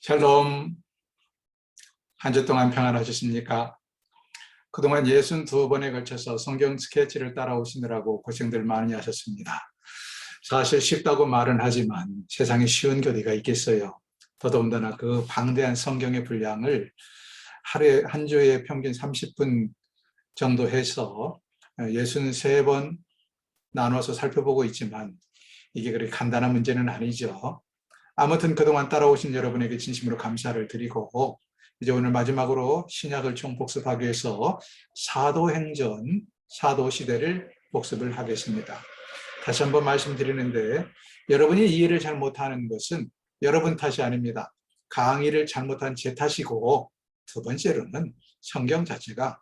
샬롬, 한 주 동안 평안하셨습니까? 그동안 62번에 걸쳐서 성경 스케치를 따라오시느라고 고생들 많이 하셨습니다. 사실 쉽다고 말은 하지만 세상에 쉬운 게 어디가 있겠어요. 더더군다나 그 방대한 성경의 분량을 하루에 한 주에 평균 30분 정도 해서 63번 나눠서 살펴보고 있지만 이게 그렇게 간단한 문제는 아니죠. 아무튼 그동안 따라오신 여러분에게 진심으로 감사를 드리고 이제 오늘 마지막으로 신약을 총복습하기 위해서 사도행전, 사도시대를 복습을 하겠습니다. 다시 한번 말씀드리는데 여러분이 이해를 잘 못하는 것은 여러분 탓이 아닙니다. 강의를 잘못한 제 탓이고 두 번째로는 성경 자체가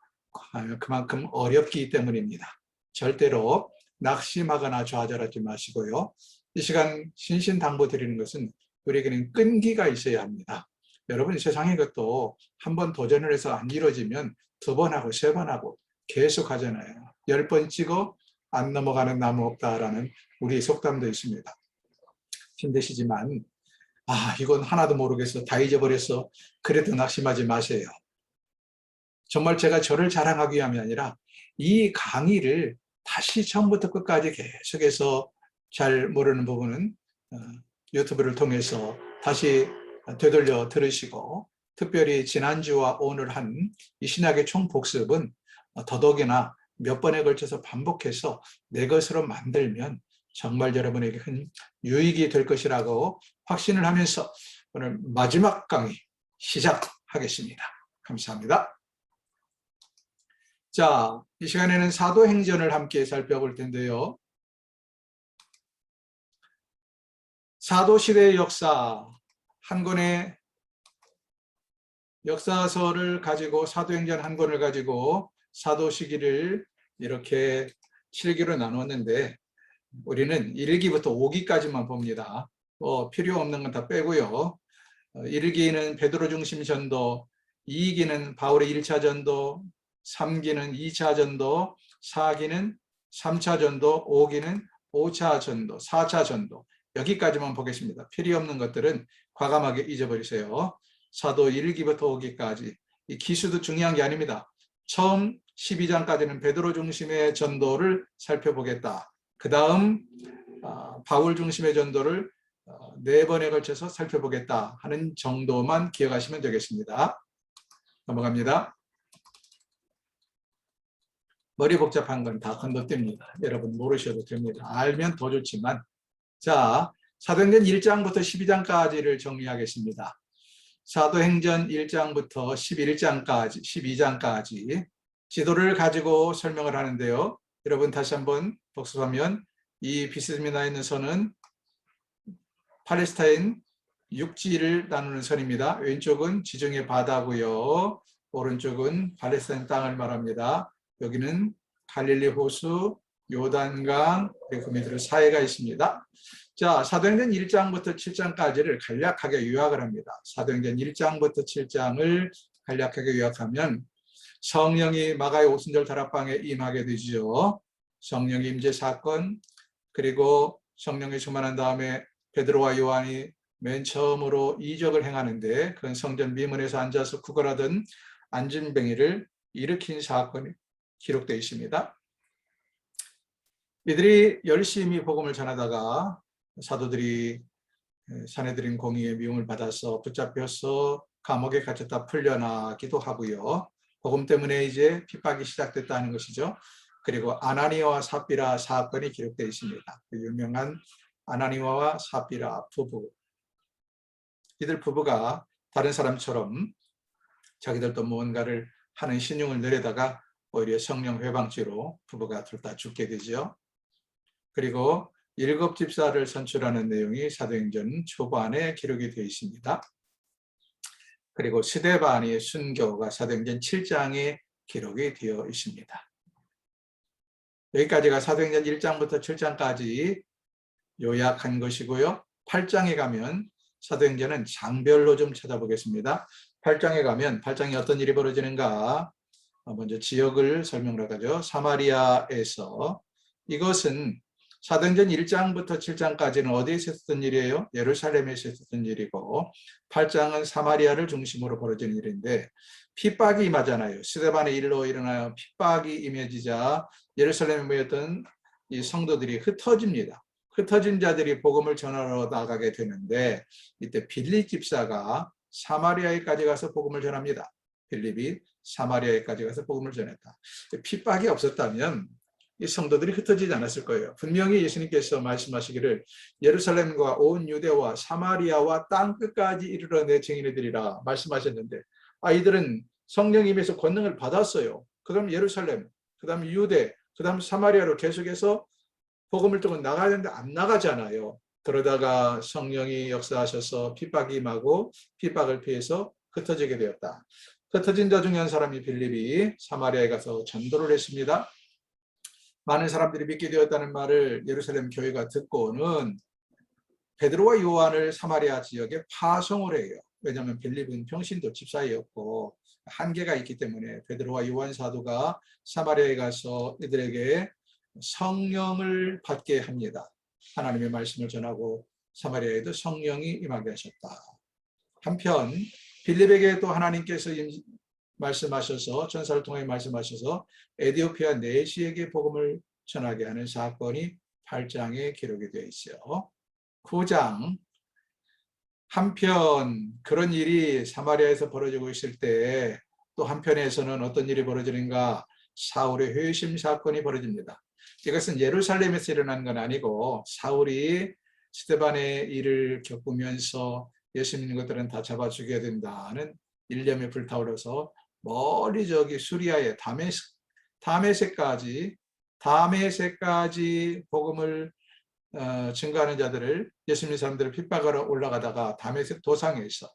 그만큼 어렵기 때문입니다. 절대로 낙심하거나 좌절하지 마시고요. 이 시간 신신당부 드리는 것은 우리에게는 끈기가 있어야 합니다. 여러분 세상에 것도 한 번 도전을 해서 안 이루어지면 두 번 하고 세 번 하고 계속 하잖아요. 10번 찍어 안 넘어가는 나무 없다라는 우리의 속담도 있습니다. 힘드시지만 이건 하나도 모르겠어, 다 잊어버렸어, 그래도 낙심하지 마세요. 정말 제가 저를 자랑하기 위함이 아니라 이 강의를 다시 처음부터 끝까지 계속해서 잘 모르는 부분은 유튜브를 통해서 다시 되돌려 들으시고, 특별히 지난주와 오늘 한 이 신약의 총복습은 더더욱이나 몇 번에 걸쳐서 반복해서 내 것으로 만들면 정말 여러분에게 큰 유익이 될 것이라고 확신을 하면서 오늘 마지막 강의 시작하겠습니다. 감사합니다. 자, 이 시간에는 사도행전을 함께 살펴볼 텐데요. 사도시대의 역사, 한 권의 역사서를 가지고, 사도행전 한 권을 가지고 사도 시기를 이렇게 7기로 나눴는데 우리는 1기부터 5기까지만 봅니다. 필요 없는 건 다 빼고요. 1기는 베드로 중심 전도, 2기는 바울의 1차 전도, 3기는 2차 전도, 4기는 3차 전도, 5기는 5차 전도, 4차 전도, 여기까지만 보겠습니다. 필요 없는 것들은 과감하게 잊어버리세요. 사도 1기부터 5기까지. 이 기수도 중요한 게 아닙니다. 처음 12장까지는 베드로 중심의 전도를 살펴보겠다. 그 다음 바울 중심의 전도를 4번에 걸쳐서 살펴보겠다 하는 정도만 기억하시면 되겠습니다. 넘어갑니다. 머리 복잡한 건 다 건너뜁니다. 여러분 모르셔도 됩니다. 알면 더 좋지만. 자, 사도행전 1장부터 12장까지를 정리하겠습니다. 사도행전 1장부터 11장까지, 12장까지 지도를 가지고 설명을 하는데요. 여러분 다시 한번 복습하면 이 비스듬히 나 있는 선은 팔레스타인 육지를 나누는 선입니다. 왼쪽은 지중해 바다고요. 오른쪽은 팔레스타인 땅을 말합니다. 여기는 갈릴리 호수, 요단강, 그리고 그 밑으로 사해가 있습니다. 자, 사도행전 1장부터 7장까지를 간략하게 요약을 합니다. 사도행전 1장부터 7장을 간략하게 요약하면 성령이 마가의 오순절 다락방에 임하게 되죠. 성령 임재 사건, 그리고 성령이 충만한 다음에 베드로와 요한이 맨 처음으로 이적을 행하는데 그건 성전 미문에서 앉아서 구걸하던 안진뱅이를 일으킨 사건이 기록되어 있습니다. 이들이 열심히 복음을 전하다가 사도들이 사내들인 공의의 미움을 받아서 붙잡혀서 감옥에 갇혔다 풀려나기도 하고요. 복음 때문에 이제 핍박이 시작됐다는 것이죠. 그리고 아나니아와 삽비라 사건이 기록되어 있습니다. 그 유명한 아나니아와 삽비라 부부. 이들 부부가 다른 사람처럼 자기들도 무언가를 하는 신용을 내려다가 오히려 성령 회방죄로 부부가 둘 다 죽게 되죠. 그리고 7 집사를 선출하는 내용이 사도행전 초반에 기록이 되어 있습니다. 그리고 스데반의 순교가 사도행전 7장에 기록이 되어 있습니다. 여기까지가 사도행전 1장부터 7장까지 요약한 것이고요. 8장에 가면 사도행전은 장별로 좀 찾아보겠습니다. 8장에 가면 8장에 어떤 일이 벌어지는가, 먼저 지역을 설명을 하죠. 사마리아에서, 이것은 사도행전 1장부터 7장까지는 어디에서 있었던 일이에요? 예루살렘에서 있었던 일이고 8장은 사마리아를 중심으로 벌어진 일인데 핍박이 임하잖아요. 스데반의 일로 일어나요. 핍박이 임해지자 예루살렘에 모였던 이 성도들이 흩어집니다. 흩어진 자들이 복음을 전하러 나가게 되는데 이때 빌립 집사가 사마리아에까지 가서 복음을 전합니다. 빌립이 사마리아에까지 가서 복음을 전했다. 핍박이 없었다면 이 성도들이 흩어지지 않았을 거예요. 분명히 예수님께서 말씀하시기를 예루살렘과 온 유대와 사마리아와 땅끝까지 이르러 내 증인이 되리라 말씀하셨는데 이들은 성령 임에서 권능을 받았어요. 그 다음 예루살렘, 그 다음 유대, 그 다음 사마리아로 계속해서 복음을 듣고 나가야 되는데 안 나가잖아요. 그러다가 성령이 역사하셔서 핍박이 임하고 핍박을 피해서 흩어지게 되었다. 흩어진 자 중에 한 사람이 빌립이 사마리아에 가서 전도를 했습니다. 많은 사람들이 믿게 되었다는 말을 예루살렘 교회가 듣고는 베드로와 요한을 사마리아 지역에 파송을 해요. 왜냐하면 빌립은 평신도 집사였고 한계가 있기 때문에 베드로와 요한 사도가 사마리아에 가서 이들에게 성령을 받게 합니다. 하나님의 말씀을 전하고 사마리아에도 성령이 임하게 하셨다. 한편 빌립에게 또 하나님께서 말씀하셔서 전사를 통해 말씀하셔서 에디오피아 내시에게 복음을 전하게 하는 사건이 8장에 기록이 되어 있어요. 9장 한편 그런 일이 사마리아에서 벌어지고 있을 때 또 한편에서는 어떤 일이 벌어지는가? 사울의 회심 사건이 벌어집니다. 이것은 예루살렘에서 일어난 건 아니고 사울이 스데반의 일을 겪으면서 예수 믿는 것들은 다 잡아 죽여야 된다는 일념에 불타오르서 멀리 저기 수리아의 다메섹까지 복음을 증거하는 자들을 예수 믿는 사람들을 핍박하러 올라가다가 다메섹 도상에서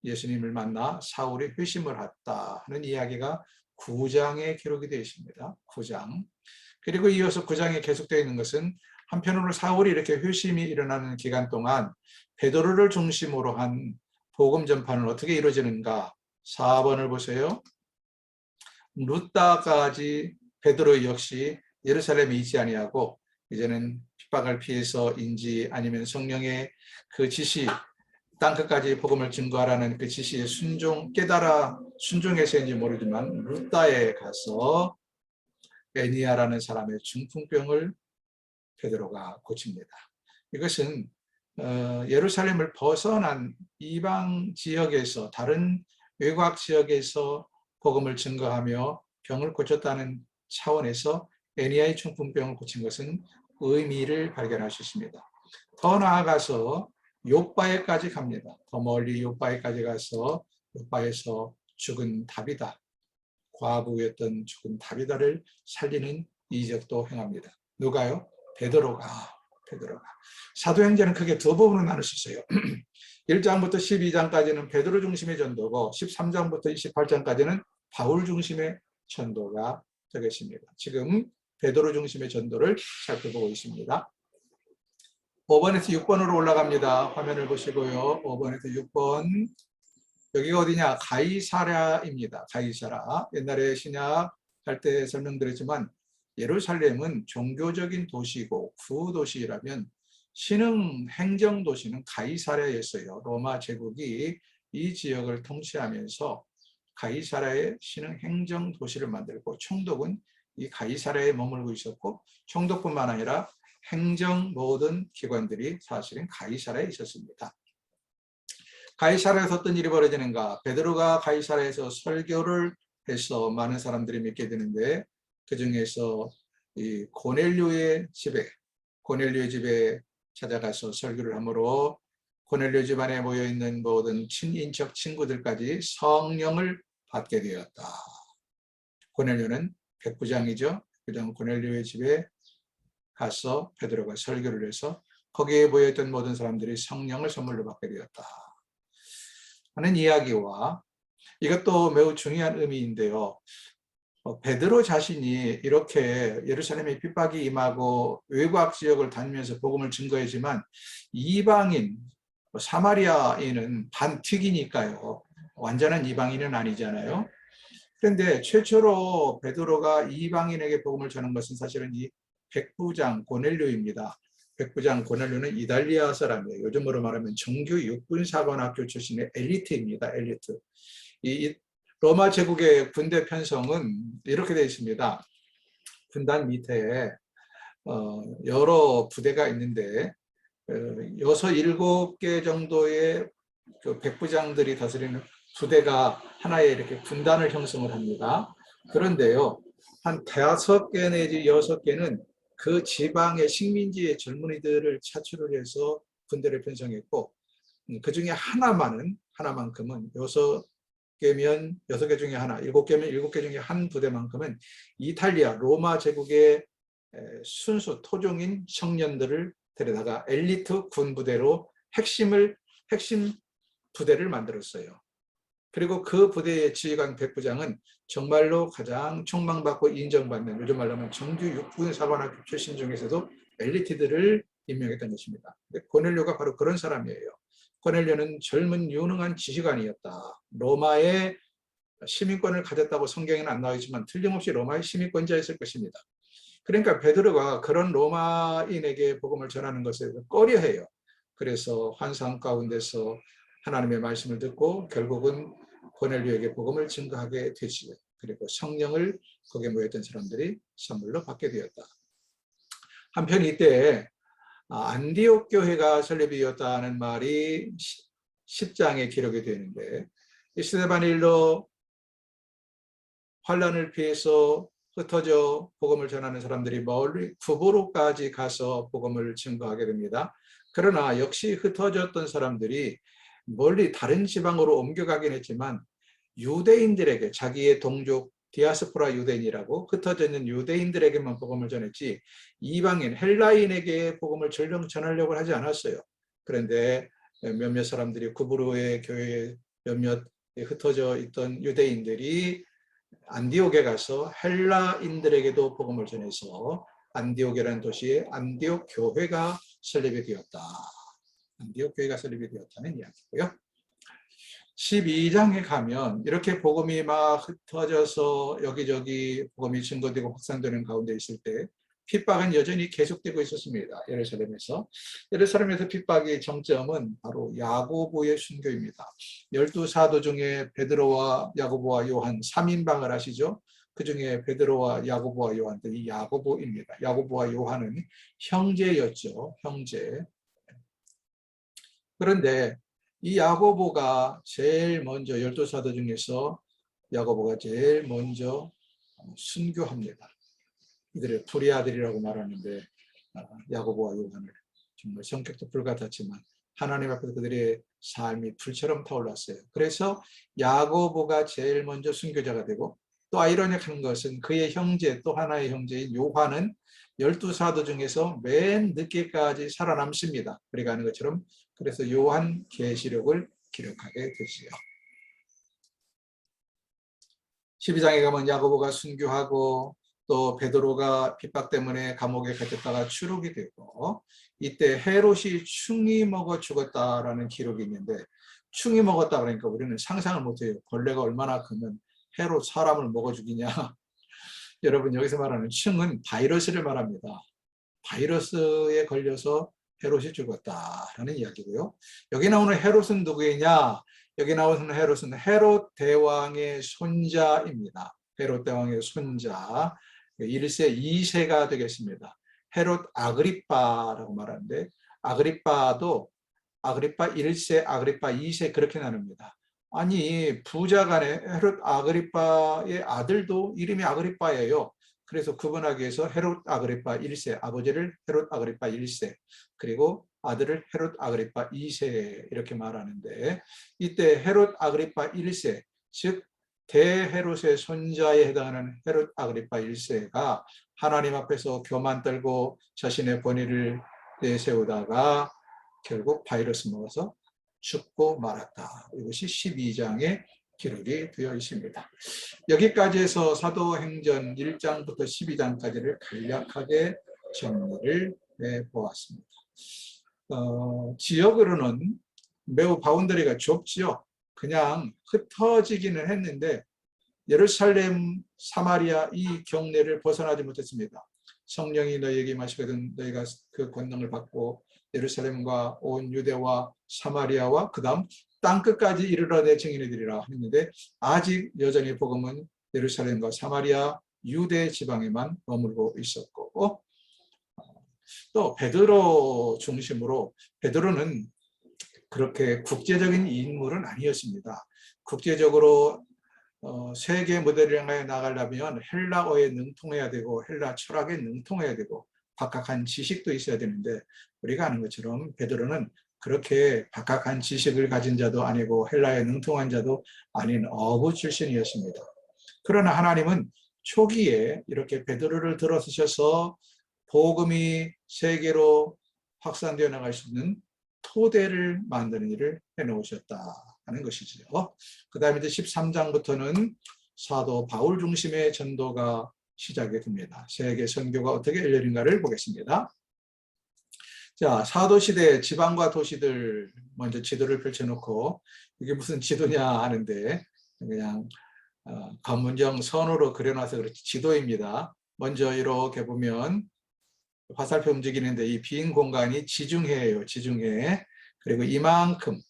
예수님을 만나 사울이 회심을 했다 하는 이야기가 9장에 기록이 되어 있습니다. 9장. 그리고 이어서 9장에 계속되어 있는 것은 한편으로 사울이 이렇게 회심이 일어나는 기간 동안 베드로를 중심으로 한 복음 전파는 어떻게 이루어지는가? 4번을 보세요. 루다까지 베드로 역시 예루살렘에 있지 아니하고 이제는 핍박을 피해서인지 아니면 성령의 그 지시 땅끝까지 복음을 증거하라는 그 지시에 순종해서인지 모르지만 루다에 가서 에니아라는 사람의 중풍병을 베드로가 고칩니다. 이것은 예루살렘을 벗어난 이방 지역에서 다른 외곽 지역에서 복음을 증거하며 병을 고쳤다는 차원에서 에니아의 중풍병을 고친 것은 의미를 발견할 수 있습니다. 더 나아가서 욥바에까지 갑니다. 더 멀리 욥바에까지 가서 욥바에서 죽은 다비다, 과부였던 죽은 다비다를 살리는 이적도 행합니다. 누가요? 베드로가. 사도행전은 크게 두 부분으로 나눌 수 있어요. 1장부터 12장까지는 베드로 중심의 전도고 13장부터 28장까지는 바울 중심의 전도가 되겠습니다. 지금 베드로 중심의 전도를 살펴보고 있습니다. 5번에서 6번으로 올라갑니다. 화면을 보시고요. 5번에서 6번. 여기가 어디냐? 가이사랴입니다. 가이사랴. 옛날에 신약 할 때 설명드렸지만 예루살렘은 종교적인 도시고 구도시라면 신흥 행정 도시는 가이사랴였어요. 로마 제국이 이 지역을 통치하면서 가이사랴의 신흥 행정 도시를 만들고 총독은 이 가이사랴에 머물고 있었고 총독뿐만 아니라 행정 모든 기관들이 사실은 가이사랴에 있었습니다. 가이사랴에서 어떤 일이 벌어지는가? 베드로가 가이사랴에서 설교를 해서 많은 사람들이 믿게 되는데 그 중에서 이 고넬료의 집에 찾아가서 설교를 하므로 고넬료 집안에 모여있는 모든 친인척 친구들까지 성령을 받게 되었다. 고넬료는 백부장이죠. 백부장 고넬료의 집에 가서 베드로가 설교를 해서 거기에 모여있던 모든 사람들이 성령을 선물로 받게 되었다 하는 이야기와 이것도 매우 중요한 의미인데요. 베드로 자신이 이렇게 예루살렘의 핍박이 임하고 외곽 지역을 다니면서 복음을 증거했지만 이방인, 사마리아인은 반특이니까요. 완전한 이방인은 아니잖아요. 그런데 최초로 베드로가 이방인에게 복음을 전한 것은 사실은 이 백부장 고넬료입니다. 백부장 고넬료는 이탈리아 사람이에요. 요즘으로 말하면 정규 육군사관학교 출신의 엘리트입니다. 엘리트. 이 로마 제국의 군대 편성은 이렇게 되어 있습니다. 군단 밑에 여러 부대가 있는데 6, 7개 정도의 그 백부장들이 다스리는 부대가 하나의 이렇게 군단을 형성을 합니다. 그런데요, 한 5개 내지 6개는 그 지방의 식민지의 젊은이들을 차출을 해서 군대를 편성했고, 그 중에 하나만큼은 6개면 6개 중에 하나, 7개면 7개 중에 한 부대만큼은 이탈리아 로마 제국의 순수 토종인 청년들을 데려다가 엘리트 군부대로 핵심 부대를 만들었어요. 그리고 그 부대의 지휘관 백부장은 정말로 가장 촉망받고 인정받는, 요즘 말로 하면 정규 육군사관학교 출신 중에서도 엘리트들을 임명했던 것입니다. 고넬료가 바로 그런 사람이에요. 고넬료는 젊은 유능한 지휘관이었다. 로마의 시민권을 가졌다고 성경에는 안 나와 있지만 틀림없이 로마의 시민권자였을 것입니다. 그러니까 베드로가 그런 로마인에게 복음을 전하는 것에 꺼려해요. 그래서 환상 가운데서 하나님의 말씀을 듣고 결국은 고넬료에게 복음을 증거하게 되지요. 그리고 성령을 거기에 모였던 사람들이 선물로 받게 되었다. 한편 이때 안디옥 교회가 설립이었다는 말이 10장에 기록이 되는데, 스데반일로 환란을 피해서 흩어져 복음을 전하는 사람들이 멀리 구부로까지 가서 복음을 증거하게 됩니다. 그러나 역시 흩어졌던 사람들이 멀리 다른 지방으로 옮겨가긴 했지만 유대인들에게, 자기의 동족 디아스포라 유대인이라고 흩어져 있는 유대인들에게만 복음을 전했지 이방인 헬라인에게 복음을 전하려고 하지 않았어요. 그런데 몇몇 사람들이 구부로의 교회에 몇몇 흩어져 있던 유대인들이 안디옥에 가서 헬라인들에게도 복음을 전해서 안디옥이라는 도시에 안디옥 교회가 설립이 되었다. 안디옥 교회가 설립이 되었다는 이야기고요. 12장에 가면 이렇게 복음이 막 흩어져서 여기저기 복음이 증거되고 확산되는 가운데 있을 때 핍박은 여전히 계속되고 있었습니다. 예루살렘에서 핍박의 정점은 바로 야고보의 순교입니다. 12사도 중에 베드로와 야고보와 요한 3인방을 아시죠? 그 중에 베드로와 야고보와 요한들이 야고보입니다. 야고보와 요한은 형제였죠. 형제. 그런데 이 야고보가 제일 먼저 12사도 중에서 야고보가 제일 먼저 순교합니다. 이들을 불의 아들이라고 말하는데 야고보와 요한을 정말 성격도 불같았지만 하나님 앞에서 그들의 삶이 불처럼 타올랐어요. 그래서 야고보가 제일 먼저 순교자가 되고, 또 아이러니한 것은 그의 형제, 또 하나의 형제인 요한은 12사도 중에서 맨 늦게까지 살아남습니다. 우리가 아는 것처럼 그래서 요한 계시록을 기록하게 되지요. 12장에 가면 야고보가 순교하고 또 베드로가 핍박 때문에 감옥에 갇혔다가 추록이 되고, 이때 헤롯이 충이 먹어 죽었다라는 기록이 있는데, 충이 먹었다 그러니까 우리는 상상을 못해요. 벌레가 얼마나 크면 헤롯 사람을 먹어 죽이냐. 여러분, 여기서 말하는 충은 바이러스를 말합니다. 바이러스에 걸려서 헤롯이 죽었다라는 이야기고요. 여기 나오는 헤롯은 누구이냐? 여기 나오는 헤롯은 헤롯 대왕의 손자입니다. 헤롯 대왕의 손자, 1세, 2세가 되겠습니다. 헤롯 아그리빠라고 말하는데, 아그리빠도 아그리빠 1세, 아그리빠 2세 그렇게 나눕니다. 아니, 부자간에 헤롯 아그리빠의 아들도 이름이 아그리빠예요. 그래서 구분하기 위해서 헤롯 아그리빠 1세, 아버지를 헤롯 아그리빠 1세, 그리고 아들을 헤롯 아그리빠 2세 이렇게 말하는데, 이때 헤롯 아그리빠 1세, 즉 대헤롯의 손자에 해당하는 헤롯 아그리빠 1세가 하나님 앞에서 교만 떨고 자신의 권위를 내세우다가 결국 바이러스 먹어서 죽고 말았다. 이것이 12장에 기록이 되어 있습니다. 여기까지 해서 사도행전 1장부터 12장까지를 간략하게 정리를 해보았습니다. 지역으로는 매우 바운더리가 좁지요. 그냥 흩어지기는 했는데 예루살렘, 사마리아 이 경내를 벗어나지 못했습니다. 성령이 너희에게 임하시거든 너희가 그 권능을 받고 예루살렘과 온 유대와 사마리아와 그 다음 땅끝까지 이르러 내 증인이 되리라 했는데 아직 여전히 복음은 예루살렘과 사마리아 유대 지방에만 머물고 있었고 또 베드로 중심으로 베드로는 그렇게 국제적인 인물은 아니었습니다. 국제적으로 세계 무대를 향해 나가려면 헬라어에 능통해야 되고 헬라 철학에 능통해야 되고 박학한 지식도 있어야 되는데 우리가 아는 것처럼 베드로는 그렇게 박학한 지식을 가진 자도 아니고 헬라에 능통한 자도 아닌 어부 출신이었습니다. 그러나 하나님은 초기에 이렇게 베드로를 들어서셔서 복음이 세계로 확산되어 나갈 수 있는 토대를 만드는 일을 해놓으셨다 하는 것이지요. 그 다음에 이제 13장부터는 사도 바울 중심의 전도가 시작이 됩니다. 세계 선교가 어떻게 열리는가를 보겠습니다. 자, 사도시대 지방과 도시들 먼저 지도를 펼쳐놓고 이게 무슨 지도냐 하는데 그냥 관문정 선으로 그려놔서 그렇지 지도입니다. 먼저 이렇게 보면 화살표 움직이는데 이 빈 공간이 지중해예요. 지중해. 그리고 이만큼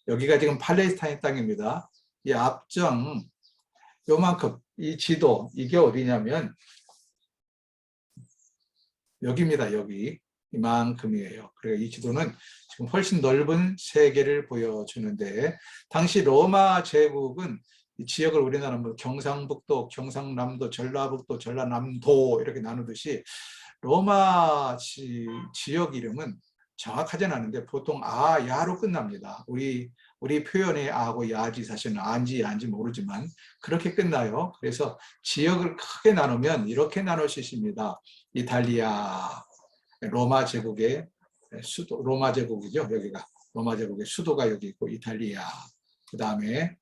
여기가 지금 팔레스타인 땅입니다. 이 앞정 요만큼 이 지도 이게 어디냐면 여기입니다. 여기 이만큼이에요. 그리고 이 지도는 지금 훨씬 넓은 세계를 보여주는데 당시 로마 제국은 이 지역을 우리나라 뭐 경상북도, 경상남도, 전라북도, 전라남도 이렇게 나누듯이 로마 지역 이름은 정확하지는 않은데 보통 아, 야로 끝납니다. 우리 표현의 아하고 야지 사실은 안지 야인지 모르지만 그렇게 끝나요. 그래서 지역을 크게 나누면 이렇게 나눌 수 있습니다. 이탈리아, 로마 제국의 수도, 로마 제국이죠. 여기가 로마 제국의 수도가 여기 있고 이탈리아, 그 다음에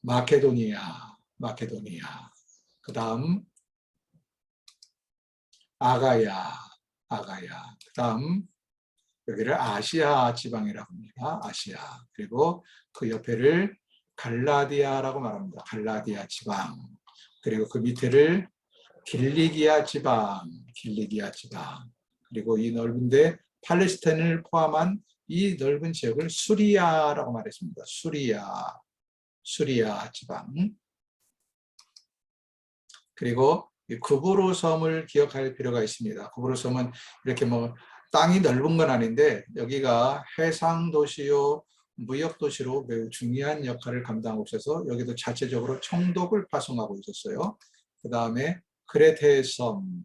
마케도니아, 그 다음 아가야, 그 다음 여기를 아시아 지방이라고 합니다. 아시아. 그리고 그 옆에를 갈라디아라고 말합니다. 갈라디아 지방. 그리고 그 밑에를 길리기아 지방. 그리고 이 넓은데 팔레스타인을 포함한 이 넓은 지역을 수리아라고 말했습니다. 수리아 지방. 그리고 구브로 섬을 기억할 필요가 있습니다. 구브로 섬은 이렇게 뭐 땅이 넓은 건 아닌데 여기가 해상 도시요 무역 도시로 매우 중요한 역할을 감당하고 있어서 여기도 자체적으로 총독을 파송하고 있었어요. 그 다음에 크레테 섬은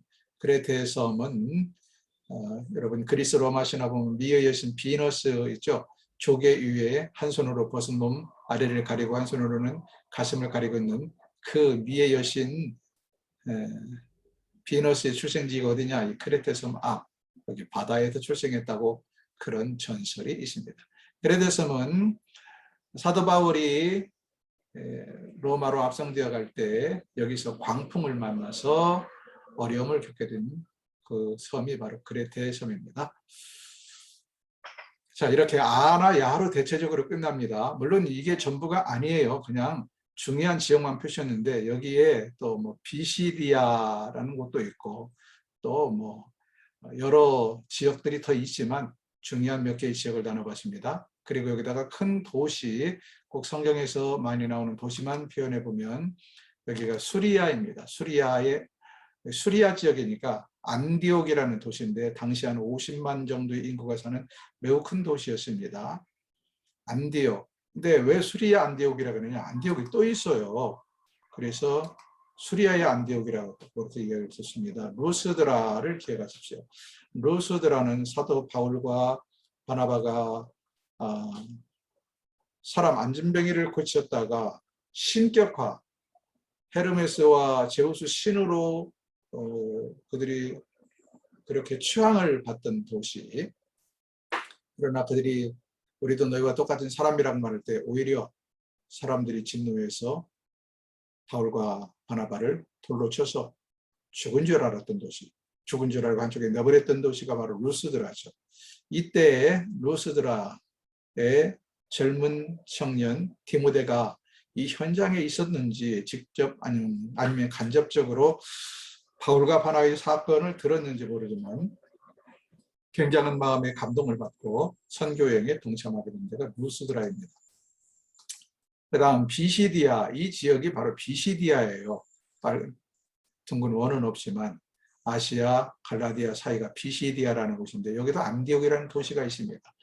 여러분 그리스 로마 신화 보면 미의 여신 비너스 있죠. 조개 위에 한 손으로 벗은 몸 아래를 가리고 한 손으로는 가슴을 가리고 있는 그 미의 여신 비너스의 출생지가 어디냐? 이 크레테 섬 앞, 여기 바다에서 출생했다고 그런 전설이 있습니다. 크레테 섬은 사도 바울이 로마로 압송되어 갈 때 여기서 광풍을 만나서 어려움을 겪게 된 그 섬이 바로 크레테 섬입니다. 자, 이렇게 아나 야로 대체적으로 끝납니다. 물론 이게 전부가 아니에요. 그냥 중요한 지역만 표시했는데 여기에 또 뭐 비시디아라는 곳도 있고 또 뭐 여러 지역들이 더 있지만 중요한 몇 개의 지역을 나눠봤습니다. 그리고 여기다가 큰 도시, 꼭 성경에서 많이 나오는 도시만 표현해 보면 여기가 수리아입니다. 수리아 지역이니까 안디옥이라는 도시인데 당시 한 50만 정도의 인구가 사는 매우 큰 도시였습니다. 안디옥. 근데 왜 수리아 안디옥이라고 그러냐? 안디옥이 또 있어요. 그래서 수리아의 안디옥이라고 그렇게 얘기를 했습니다. 루스드라를 기억하십시오. 루스드라는 사도 바울과 바나바가 사람 안진병이를 고쳤다가 신격화, 헤르메스와 제우스 신으로 그들이 그렇게 추앙을 받던 도시. 그러나 그들이 우리도 너희와 똑같은 사람이라고 말할 때 오히려 사람들이 진노해서 바울과 바나바를 돌로 쳐서 죽은 줄 알았던 도시, 죽은 줄 알고 한쪽에 내버렸던 도시가 바로 루스드라죠. 이때 루스드라의 젊은 청년 디모데가 이 현장에 있었는지 직접 아니면 간접적으로 바울과 바나바의 사건을 들었는지 모르지만 굉장한 마음의 감동을 받고 선교여행에 동참하게 된 데가 루스드라입니다. 그 다음 비시디아, 이 지역이 바로 비시디아예요. 둥근 원은 없지만 아시아, 갈라디아 사이가 비시디아라는 곳인데 여기도 안디옥이라는 도시가 있습니다.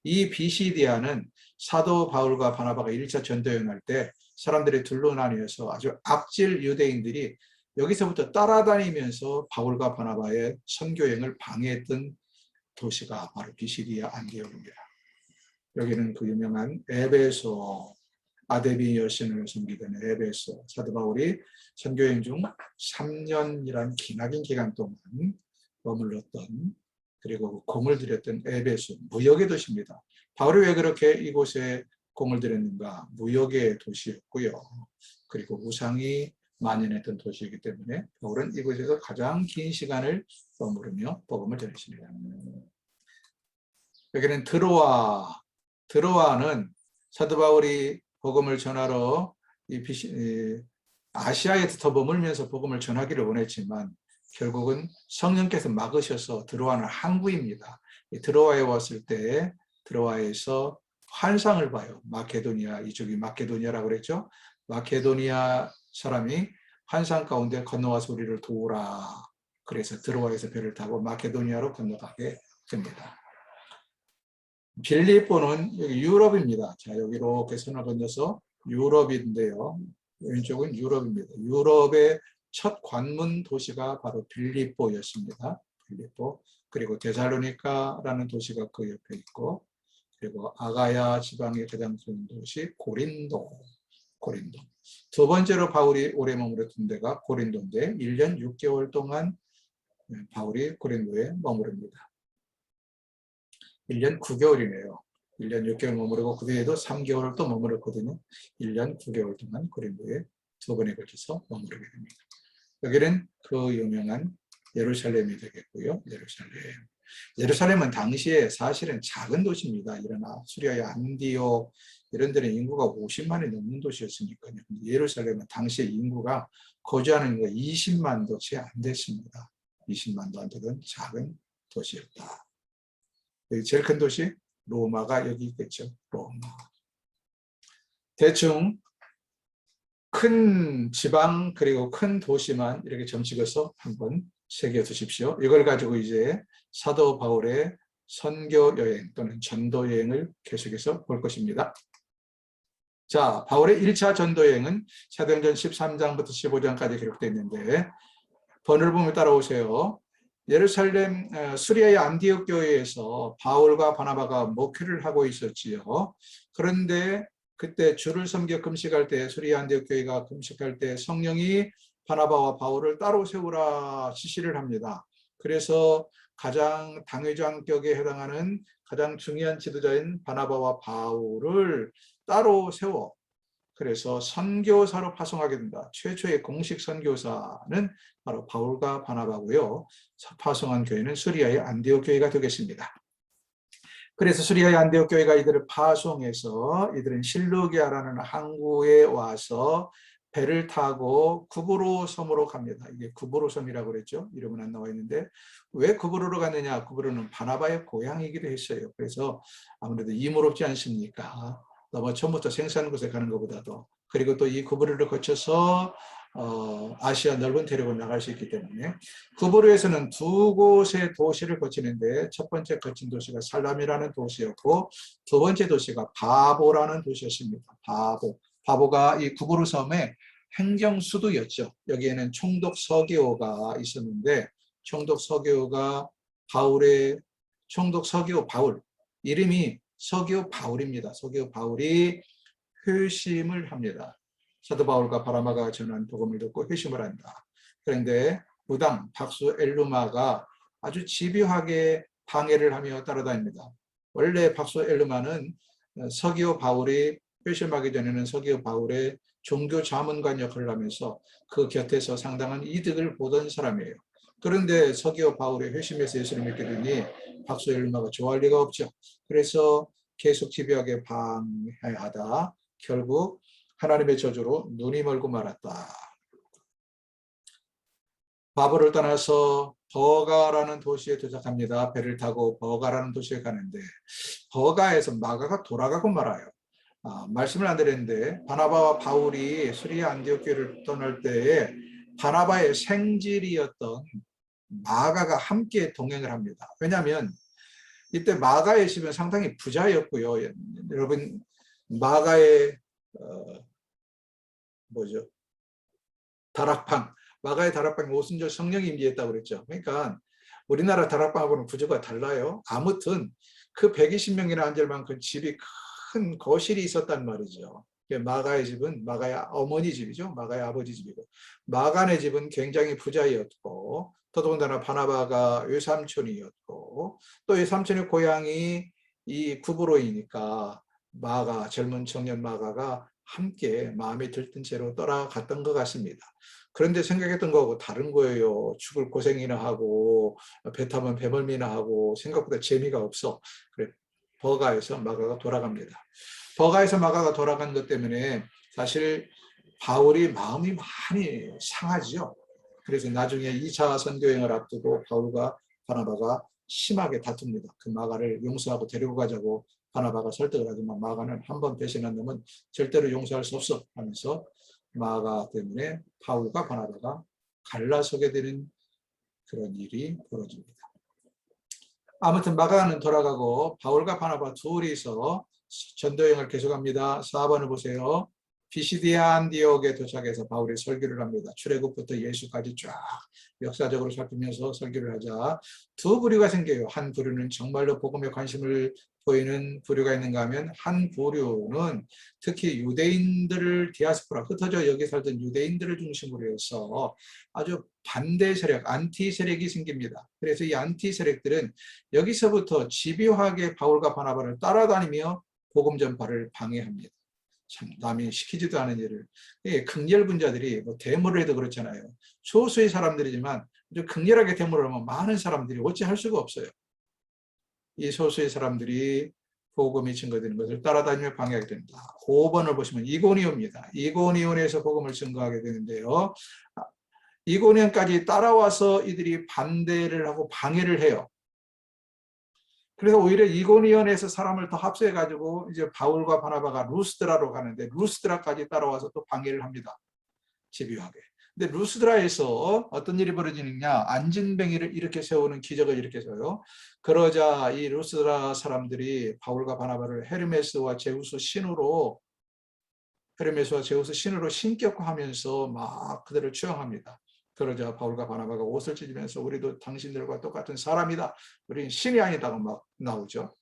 이 비시디아는 사도 바울과 바나바가 1차 전도여행할 때 사람들이 둘로 나뉘어서 아주 악질 유대인들이 여기서부터 따라다니면서 바울과 바나바의 선교여행을 방해했던 도시가 바로 비시디아 안디옥입니다. 여기는 그 유명한 에베소, 아데비 여신을 섬기던 에베소, 사도 바울이 선교여행 중 3년이란 기나긴 기간 동안 머물렀던, 그리고 공을 들였던 에베소, 무역의 도시입니다. 바울이 왜 그렇게 이곳에 공을 들였는가? 무역의 도시였고요. 그리고 우상이 만연했던 도시이기 때문에 바울은 이곳에서 가장 긴 시간을 머무르며 복음을 전했습니다. 여기는 드로아는 사도 바울이 복음을 전하러 아시아에서 더 머물면서 복음을 전하기를 원했지만 결국은 성령께서 막으셔서 드로아는 항구입니다. 드로아에 왔을 때 드로아에서 환상을 봐요. 마케도니아, 이쪽이 마케도니아라고 그랬죠. 마케도니아 사람이 환상 가운데 건너와서 우리를 도우라. 그래서 드로아에서 배를 타고 마케도니아로 건너가게 됩니다. 빌립보는 여기 유럽입니다. 자, 여기 이렇게 선을 건너서 유럽인데요. 왼쪽은 유럽입니다. 유럽의 첫 관문 도시가 바로 빌립보였습니다. 빌립보. 그리고 데살로니카라는 도시가 그 옆에 있고, 그리고 아가야 지방의 가장 큰 도시 고린도. 두 번째로 바울이 오래 머물렀던 데가 고린도인데 1년 6개월 동안 바울이 고린도에 머무릅니다. 1년 9개월이네요. 1년 6개월 머무르고 그 뒤에도 3개월을 또 머무렀거든요. 1년 9개월 동안 고린도에 두 번에 걸쳐서 머무르게 됩니다. 여기는 그 유명한 예루살렘이 되겠고요. 예루살렘은 당시에 사실은 작은 도시입니다. 이런 수리아의 안디옥 이런 데는 인구가 50만이 넘는 도시였으니까요. 예루살렘은 당시에 인구가 거주하는 인구가 20만도 채 안 됐습니다. 20만도 안 되던 작은 도시였다. 여기 제일 큰 도시 로마가 여기 있겠죠. 로마. 대충 큰 지방 그리고 큰 도시만 이렇게 점찍어서 한번 새겨 두십시오. 이걸 가지고 이제 사도 바울의 선교 여행 또는 전도 여행을 계속해서 볼 것입니다. 자, 바울의 1차 전도 여행은 사도행전 13장부터 15장까지 기록되어 있는데 번호를 보면 따라오세요. 예루살렘 수리아의 안디옥 교회에서 바울과 바나바가 목회를 하고 있었지요. 그런데 그때 주를 섬겨 금식할 때 수리아 안디옥 교회가 금식할 때 성령이 바나바와 바울을 따로 세우라 지시를 합니다. 그래서 가장 당회장격에 해당하는 가장 중요한 지도자인 바나바와 바울을 따로 세워 그래서 선교사로 파송하게 된다. 최초의 공식 선교사는 바로 바울과 바나바고요. 파송한 교회는 수리아의 안디옥 교회가 되겠습니다. 그래서 수리아의 안디옥 교회가 이들을 파송해서 이들은 실루기아라는 항구에 와서 배를 타고 구브로 섬으로 갑니다. 이게 구브로 섬이라고 그랬죠. 이름은 안 나와 있는데 왜 구브로로 갔느냐. 구브로는 바나바의 고향이기도 했어요. 그래서 아무래도 이무롭지 않습니까? 너무 처음부터 생산 곳에 가는 것보다도 그리고 또 이 구브로를 거쳐서 아시아 넓은 대륙을 나갈 수 있기 때문에 구브로에서는 두 곳의 도시를 거치는데 첫 번째 거친 도시가 살람이라는 도시였고 두 번째 도시가 바보라는 도시였습니다. 바보가 이 구브로 섬의 행정 수도였죠. 여기에는 총독 서기오가 있었는데 총독 서기오 바울 이름이 서기오 바울입니다. 서기오 바울이 회심을 합니다. 사도 바울과 바나바가 전한 복음을 듣고 회심을 한다. 그런데 무당 박수 엘루마가 아주 집요하게 방해를 하며 따라다닙니다. 원래 박수 엘루마는 서기오 바울이 회심하기 전에는 서기오 바울의 종교 자문관 역할을 하면서 그 곁에서 상당한 이득을 보던 사람이에요. 그런데 서기오 바울의 회심에서 예수를 믿게 되니 박수 엘루마가 좋아할 리가 없죠. 그래서 계속 집요하게 방해하다 결국 하나님의 저주로 눈이 멀고 말았다. 바보를 떠나서 버가라는 도시에 도착합니다. 배를 타고 버가라는 도시에 가는데 버가에서 마가가 돌아가고 말아요. 말씀을 안 드렸는데 바나바와 바울이 수리아 안디옥교를 떠날 때에 바나바의 생질이었던 마가가 함께 동행을 합니다. 왜냐하면 이때 마가의 집은 상당히 부자였고요. 여러분 마가의 다락방, 마가의 다락방에 오순절 성령이 임재했다고 그랬죠. 그러니까 우리나라 다락방하고는 구조가 달라요. 아무튼 그 120명이나 앉을 만큼 집이 큰 거실이 있었단 말이죠. 마가의 집은 마가의 어머니 집이죠. 마가의 아버지 집이고 마가네 집은 굉장히 부자였고 더더군다나 바나바가 외삼촌이었고 또 외삼촌의 고향이 이 구브로이니까 마가 젊은 청년 마가가 함께 마음에 들뜬 채로 떠나갔던 것 같습니다. 그런데 생각했던 거하고 다른 거예요. 죽을 고생이나 하고 배 타면 배멀미나 하고 생각보다 재미가 없어. 그래 버가에서 마가가 돌아갑니다. 버가에서 마가가 돌아간 것 때문에 사실 바울이 마음이 많이 상하죠. 그래서 나중에 2차 선교행을 앞두고 바울과 바나바가 심하게 다툽니다. 그 마가를 용서하고 데리고 가자고 바나바가 설득을 하지만 마가는 한 번 배신한 놈은 절대로 용서할 수 없어 하면서 마가 때문에 바울과 바나바가 갈라서게 되는 그런 일이 벌어집니다. 아무튼 마가는 돌아가고 바울과 바나바 둘이서 전도여행을 계속합니다. 4번을 보세요. 비시디아 안디옥에 도착해서 바울이 설교를 합니다. 출애굽부터 예수까지 쫙 역사적으로 살피면서 설교를 하자 두 부류가 생겨요. 한 부류는 정말로 복음에 관심을 보이는 부류가 있는가 하면 한 부류는 특히 유대인들을 디아스포라 흩어져 여기 살던 유대인들을 중심으로 해서 아주 반대 세력, 안티 세력이 생깁니다. 그래서 이 안티 세력들은 여기서부터 집요하게 바울과 바나바를 따라다니며 복음 전파를 방해합니다. 참 남이 시키지도 않은 일을. 극렬분자들이 뭐 데모를 해도 그렇잖아요. 소수의 사람들이지만 극렬하게 데모를 하면 많은 사람들이 어찌할 수가 없어요. 이 소수의 사람들이 복음이 증거되는 것을 따라다니며 방해하게 됩니다. 5번을 보시면 이고니온입니다. 이고니온에서 복음을 증거하게 되는데요. 이고니온까지 따라와서 이들이 반대를 하고 방해를 해요. 그래서 오히려 이고니온에서 사람을 더 합세해가지고 이제 바울과 바나바가 루스드라로 가는데 루스드라까지 따라와서 또 방해를 합니다. 집요하게. 근데 루스드라에서 어떤 일이 벌어지느냐, 안진뱅이를 이렇게 세우는 기적을 일으켜서요. 그러자 이 루스드라 사람들이 바울과 바나바를 헤르메스와 제우스 신으로 신격화하면서 막 그들을 추앙합니다. 그러자 바울과 바나바가 옷을 찢으면서 우리도 당신들과 똑같은 사람이다. 우리는 신이 아니다고 막 나오죠.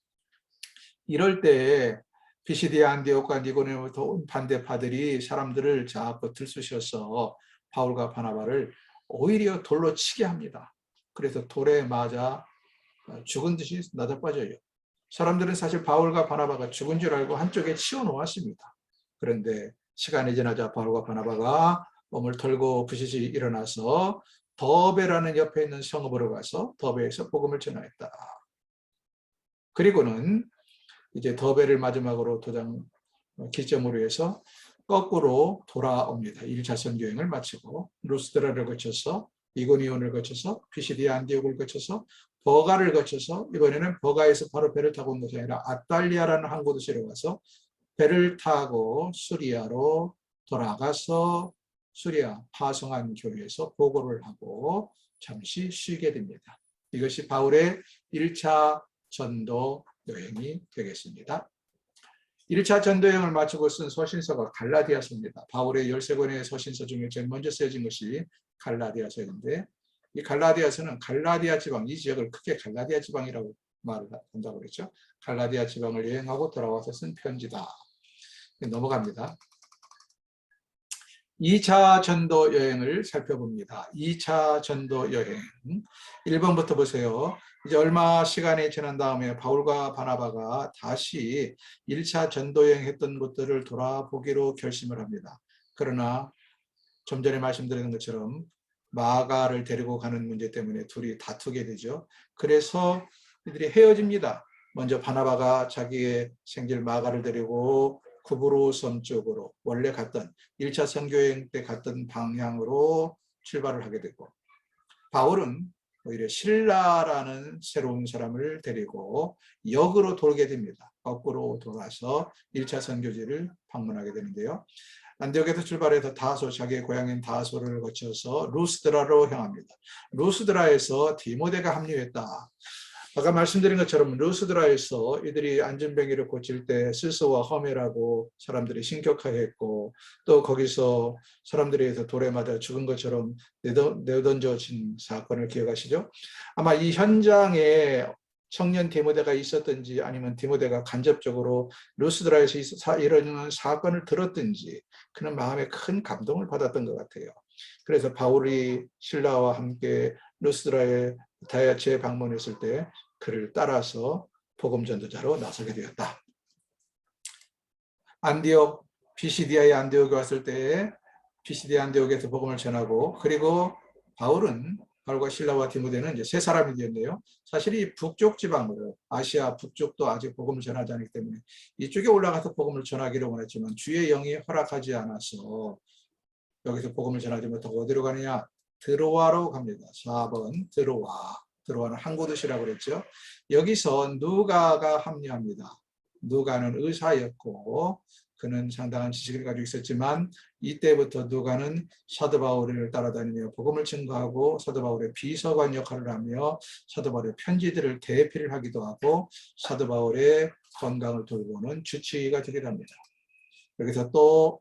이럴 때 비시디아 안디옥과 니고니온부터 온 반대파들이 사람들을 자꾸 들쑤셔서 바울과 바나바를 오히려 돌로 치게 합니다. 그래서 돌에 맞아 죽은 듯이 나자빠져요. 사람들은 사실 바울과 바나바가 죽은 줄 알고 한쪽에 치워 놓았습니다. 그런데 시간이 지나자 바울과 바나바가 몸을 털고 부시시 일어나서 더베라는 옆에 있는 성읍으로 가서 더베에서 복음을 전하였다. 그리고는 이제 더베를 마지막으로 기점으로 해서 거꾸로 돌아옵니다. 1차 선교행을 마치고 루스드라를 거쳐서 이고니온을 거쳐서 피시디아 안디옥을 거쳐서 버가를 거쳐서 이번에는 버가에서 바로 배를 타고 온 것이 아니라 아탈리아라는 항구 도시로 가서 배를 타고 수리아로 돌아가서 수리아 파송한 교회에서 보고를 하고 잠시 쉬게 됩니다. 이것이 바울의 1차 전도 여행이 되겠습니다. 1차 전도여행을 마치고 쓴 서신서가 갈라디아서입니다. 바울의 13권의 서신서 중에 제일 먼저 쓰여진 것이 갈라디아서인데 이 갈라디아서는 갈라디아 지방, 이 지역을 크게 갈라디아 지방이라고 말을 한다고 그랬죠. 갈라디아 지방을 여행하고 돌아와서 쓴 편지다. 넘어갑니다. 2차 전도 여행을 살펴봅니다. 2차 전도 여행 1번부터 보세요. 이제 얼마 시간이 지난 다음에 바울과 바나바가 다시 1차 전도 여행 했던 곳들을 돌아보기로 결심을 합니다. 그러나 좀 전에 말씀드린 것처럼 마가를 데리고 가는 문제 때문에 둘이 다투게 되죠. 그래서 이들이 헤어집니다. 먼저 바나바가 자기의 생질 마가를 데리고 구브로 섬 쪽으로 원래 갔던 1차 선교여행 때 갔던 방향으로 출발을 하게 되고, 바울은 오히려 실라라는 새로운 사람을 데리고 역으로 돌게 됩니다. 거꾸로 돌아서 1차 선교지를 방문하게 되는데요. 안디옥에서 출발해서 다소, 자기의 고향인 다소를 거쳐서 루스드라로 향합니다. 루스드라에서 디모데가 합류했다. 아까 말씀드린 것처럼 루스드라에서 이들이 안전병기를 고칠 때 스스와 험해라고 사람들이 신격화했고, 또 거기서 사람들에 의해서 돌에 맞아 죽은 것처럼 내던져진 사건을 기억하시죠? 아마 이 현장에 청년 디모데가 있었든지 아니면 디모데가 간접적으로 루스드라에서 일어나는 사건을 들었든지 그는 마음에 큰 감동을 받았던 것 같아요. 그래서 바울이 실라와 함께 루스드라에 다이아체에 방문했을 때 그를 따라서 복음 전도자로 나서게 되었다. 안디옥, 피시디아의 안디옥에 왔을 때 피시디아 안디옥에서 복음을 전하고, 그리고 바울과 실라와 디모데는 이제 세 사람이 되었네요. 사실 이 북쪽 지방으로, 아시아 북쪽도 아직 복음을 전하지 않기 때문에 이쪽에 올라가서 복음을 전하기를 원했지만 주의 영이 허락하지 않아서 여기서 복음을 전하지 못하고 어디로 가느냐? 드로아로 갑니다. 4번 드로아는 항구 도시라고 그랬죠. 여기서 누가가 합류합니다. 누가는 의사였고 그는 상당한 지식을 가지고 있었지만 이때부터 누가는 사도 바울을 따라다니며 복음을 증거하고 사도 바울의 비서관 역할을 하며 사도 바울의 편지들을 대피를 하기도 하고 사도 바울의 건강을 돌보는 주치의가 되기도 합니다. 여기서 또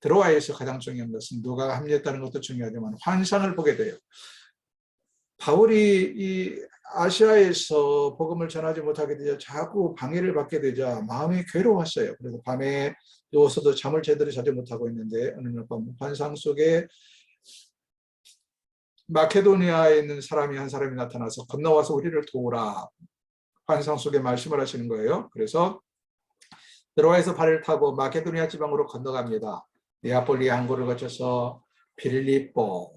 드로아에서 가장 중요한 것은 누가가 합류했다는 것도 중요하지만 환상을 보게 돼요. 바울이 이 아시아에서 복음을 전하지 못하게 되자 자꾸 방해를 받게 되자 마음이 괴로웠어요. 그래서 밤에 누워서도 잠을 제대로 자지 못하고 있는데 어느 날 밤 환상 속에 마케도니아에 있는 한 사람이 나타나서 건너와서 우리를 도우라, 환상 속에 말씀을 하시는 거예요. 그래서 드로아에서 발을 타고 마케도니아 지방으로 건너갑니다. 네아폴리 항구를 거쳐서 빌립보라는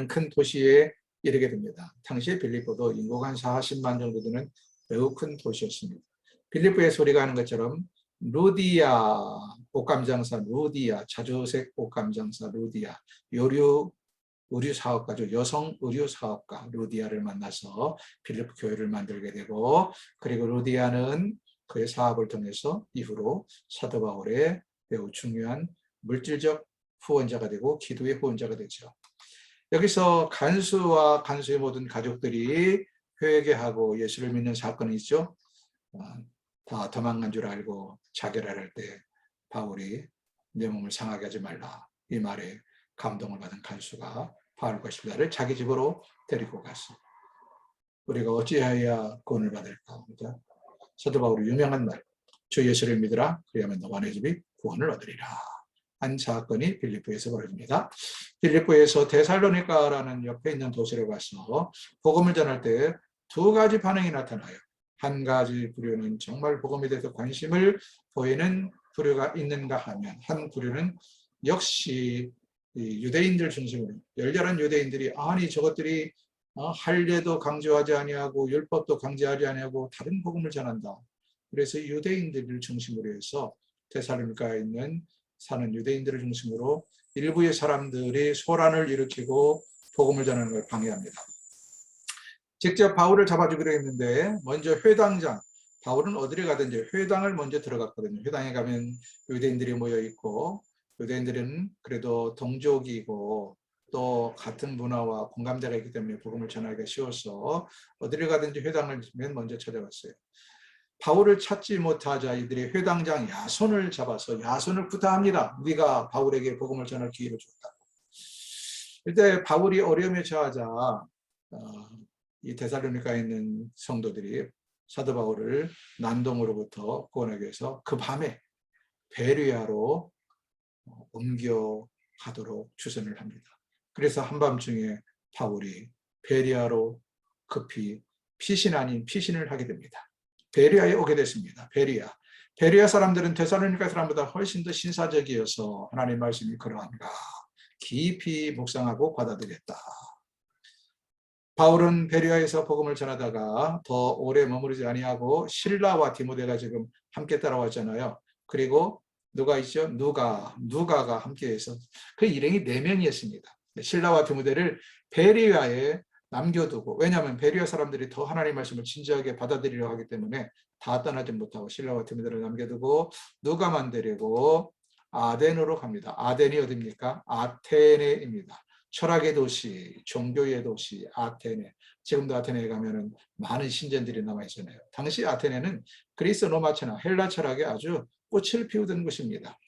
큰 도시에 이르게 됩니다. 당시 빌립보도 인구가 한 40만 정도 되는 매우 큰 도시였습니다. 빌립보의 소리가 하는 것처럼 루디아 옷감장사 루디아, 자주색 옷감장사 루디아, 의류 사업가죠. 여성 의류 사업가 루디아를 만나서 빌립보 교회를 만들게 되고, 그리고 루디아는 그의 사업을 통해서 이후로 사도 바울의 매우 중요한 물질적 후원자가 되고 기도의 후원자가 되죠. 여기서 간수와 간수의 모든 가족들이 회개하고 예수를 믿는 사건이 있죠. 다 도망간 줄 알고 자결할 때 바울이 내 몸을 상하게 하지 말라, 이 말에 감동을 받은 간수가 바울과 실라를 자기 집으로 데리고 갔어. 우리가 어찌하여야 구원을 받을까? 사도 바울의 유명한 말, 주 예수를 믿으라, 그리하면 너와 내 집이 구원을 얻으리라 한 사건이 빌립보에서 벌어집니다. 빌립보에서 데살로니가라는 옆에 있는 도시를 가서 복음을 전할 때 두 가지 반응이 나타나요. 한 가지 부류는 정말 복음에 대해서 관심을 보이는 부류가 있는가 하면, 한 부류는 역시 유대인들 중심으로 열렬한 유대인들이 아니 저것들이 할례도 강조하지 아니하고 율법도 강조하지 아니하고 다른 복음을 전한다. 그래서 유대인들을 중심으로 해서 데살로니가에 사는 유대인들을 중심으로 일부의 사람들이 소란을 일으키고 복음을 전하는 걸 방해합니다. 직접 바울을 잡아주기로 했는데 먼저 회당장, 바울은 어디를 가든지 회당을 먼저 들어갔거든요. 회당에 가면 유대인들이 모여 있고 유대인들은 그래도 동족이고 또 같은 문화와 공감대가 있기 때문에 복음을 전하기가 쉬워서 어디를 가든지 회당을 맨 먼저 찾아갔어요. 바울을 찾지 못하자 이들이 회당장 야손을 잡아서 야손을 구타합니다. 네가 바울에게 복음을 전할 기회를 줬다. 이때 바울이 어려움에 처하자 이 데살로니가에 있는 성도들이 사도 바울을 난동으로부터 구원하기 위해서 그 밤에 베르야로 옮겨가도록 추선을 합니다. 그래서 한밤중에 바울이 베르야로 급히 피신 아닌 피신을 하게 됩니다. 베르야에 오게 됐습니다. 베르야 사람들은 데살로니가 사람보다 훨씬 더 신사적이어서 하나님의 말씀이 그러한가 깊이 묵상하고 받아들였다. 바울은 베르야에서 복음을 전하다가 더 오래 머무르지 아니하고 실라와 디모데가 지금 함께 따라왔잖아요. 그리고 누가 있죠? 누가가 함께해서 그 일행이 4명이었습니다. 실라와 디모데를 베레아에 남겨두고, 왜냐하면 베레아 사람들이 더 하나님의 말씀을 진지하게 받아들이려 하기 때문에 다 떠나지 못하고 실라와 디모데를 남겨두고 누가만 데리고 아덴으로 갑니다. 아덴이 어디입니까? 아테네입니다. 철학의 도시, 종교의 도시 아테네. 지금도 아테네에 가면은 많은 신전들이 남아 있잖아요. 당시 아테네는 그리스 로마 철학, 헬라 철학에 아주 꽃을 피우던 곳입니다.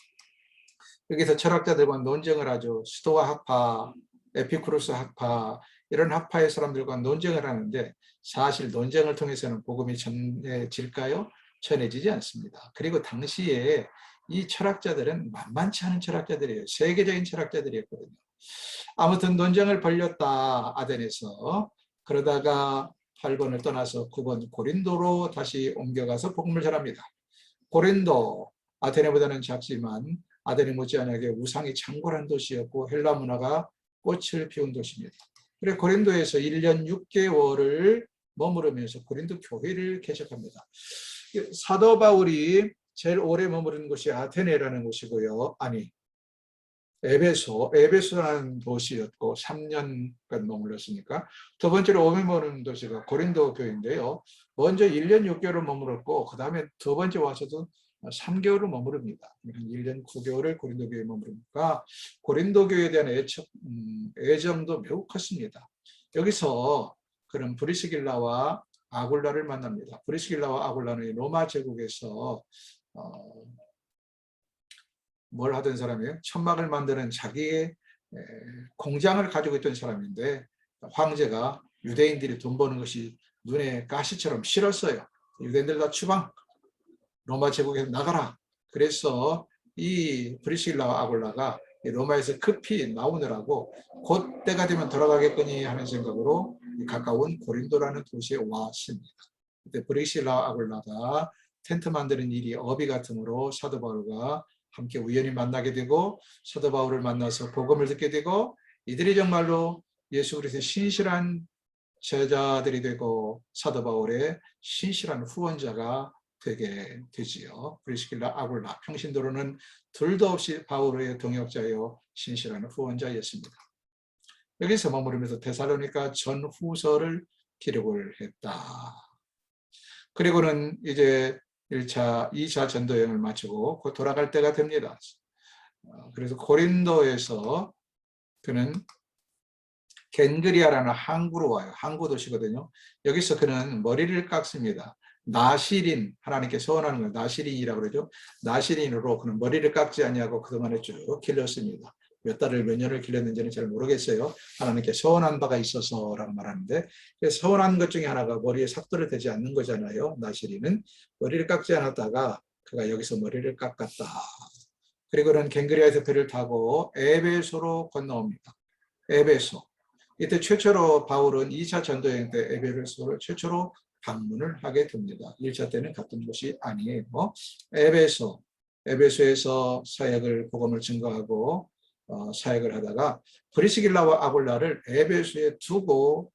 여기서 철학자들과 논쟁을 하죠. 스토아 학파, 에피쿠로스 학파, 이런 학파의 사람들과 논쟁을 하는데 사실 논쟁을 통해서는 복음이 전해질까요? 전해지지 않습니다. 그리고 당시에 이 철학자들은 만만치 않은 철학자들이에요. 세계적인 철학자들이었거든요. 아무튼 논쟁을 벌였다, 아덴에서. 그러다가 8번을 떠나서 9번 고린도로 다시 옮겨가서 복음을 전합니다. 고린도, 아테네보다는 작지만 아테네 못지않게 우상이 창궐한 도시였고 헬라 문화가 꽃을 피운 도시입니다. 그래서 고린도에서 1년 6개월을 머무르면서 고린도 교회를 개척합니다. 사도 바울이 제일 오래 머무른 곳이 아테네라는 곳이고요. 아니, 에베소라는 도시였고 3년간 머물렀으니까 두 번째로 오래 머무른 도시가 고린도 교회인데요. 먼저 1년 6개월을 머물렀고 그 다음에 두 번째 와서도 3개월을 머무릅니다. 한 1년 9개월을 고린도 교회에 머무르니까 고린도 교회에 대한 애정도 매우 컸습니다. 여기서 그런 브리스길라와 아굴라를 만납니다. 브리스길라와 아굴라는 로마 제국에서 뭘 하던 사람이에요? 천막을 만드는 자기의 공장을 가지고 있던 사람인데 황제가 유대인들이 돈 버는 것이 눈에 가시처럼 싫었어요. 유대인들 다 추방, 로마 제국에서 나가라. 그래서 이 브리실라와 아굴라가 로마에서 급히 나오느라고 곧 때가 되면 돌아가겠거니 하는 생각으로 가까운 고린도라는 도시에 왔습니다. 그때 브리실라와 아굴라가 텐트 만드는 일이 어비 같으므로 사도 바울과 함께 우연히 만나게 되고 사도 바울을 만나서 복음을 듣게 되고 이들이 정말로 예수 그리스도의 신실한 제자들이 되고 사도 바울의 신실한 후원자가 되게 되지요. 브리스길라 아굴라 평신도로는 둘도 없이 바울의 동역자요 신실한 후원자였습니다. 여기서 머무르면서 데살로니가 전후서를 기록을 했다. 그리고는 이제 1차, 2차 전도 여행을 마치고 곧 돌아갈 때가 됩니다. 그래서 고린도에서 그는 겐그리아라는 항구로 와요. 항구 도시거든요. 여기서 그는 머리를 깎습니다. 나시린, 하나님께 소원하는 거예요. 나시린이라고 그러죠. 나시린으로 그는 머리를 깎지 아니하고 그동안에 쭉 길렀습니다. 몇 달을 몇 년을 길렀는지는 잘 모르겠어요. 하나님께 소원한 바가 있어서라고 말하는데 소원한 것 중에 하나가 머리에 삭도를 대지 않는 거잖아요. 나시린은 머리를 깎지 않았다가 그가 여기서 머리를 깎았다. 그리고는 겐그리아에서 배를 타고 에베소로 건너옵니다. 에베소. 이때 최초로 바울은 2차 전도여행 때 에베소를 최초로 방문을 하게 됩니다. 1차 때는 갔던 곳이 아니에요. 에베소에서 사역을 복음을 증거하고 사역을 하다가 브리스길라와 아굴라를 에베소에 두고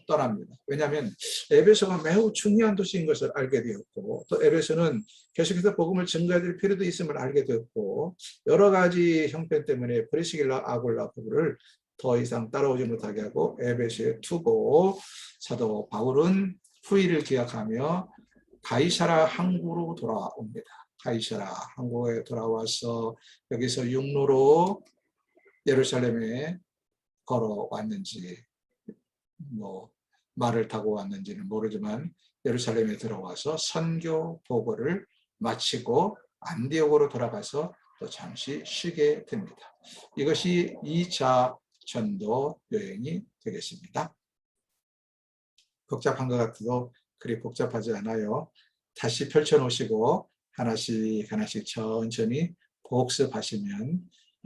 떠납니다. 왜냐하면 에베소가 매우 중요한 도시인 것을 알게 되었고 또 에베소는 계속해서 복음을 증거해야 될 필요도 있음을 알게 되었고 여러 가지 형편 때문에 브리스길라 아굴라 부부를 더 이상 따라오지 못하게 하고 에베소에 두고 사도 바울은 후일을 기약하며 가이사라 항구로 돌아옵니다. 가이사라 항구에 돌아와서 여기서 육로로 예루살렘에 걸어왔는지 말을 타고 왔는지는 모르지만 예루살렘에 들어와서 선교 보고를 마치고 안디옥으로 돌아가서 또 잠시 쉬게 됩니다. 이것이 2차 전도 여행이 되겠습니다. 복잡한 것 같아도 그리 복잡하지 않아요. 다시 펼쳐놓으시고 하나씩 천천히 복습하시면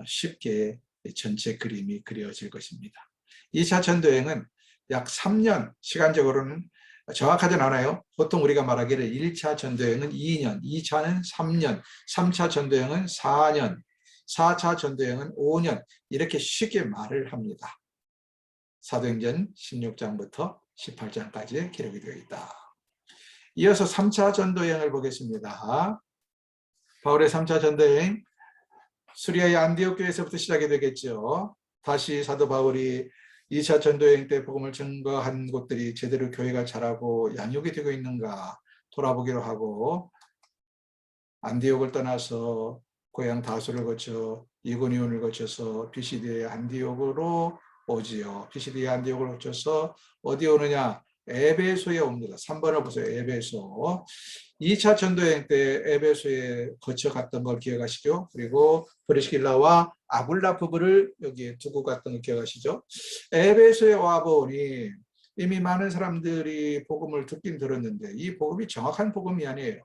쉽게 전체 그림이 그려질 것입니다. 2차 전도여행은 약 3년, 시간적으로는 정확하진 않아요. 보통 우리가 말하기를 1차 전도여행은 2년, 2차는 3년, 3차 전도여행은 4년, 4차 전도여행은 5년 이렇게 쉽게 말을 합니다. 사도행전 16장부터 18장까지 기록이 되어 있다. 이어서 3차 전도여행을 보겠습니다. 바울의 3차 전도여행, 수리아의 안디옥 교회에서부터 시작이 되겠죠. 다시 사도 바울이 2차 전도여행 때 복음을 증거한 곳들이 제대로 교회가 자라고 양육이 되고 있는가 돌아보기로 하고, 안디옥을 떠나서 고향 다소를 거쳐 이고니온을 거쳐서 피시디의 안디옥으로 오지요. 피시디의 안디옥을 거쳐서 어디 오느냐? 에베소에 옵니다. 3번을 보세요. 에베소. 2차 전도여행 때 에베소에 거쳐갔던 걸 기억하시죠? 그리고 브리스길라와 아굴라 부부를 여기에 두고 갔던 걸 기억하시죠? 에베소에 와보니 이미 많은 사람들이 복음을 듣긴 들었는데 이 복음이 정확한 복음이 아니에요.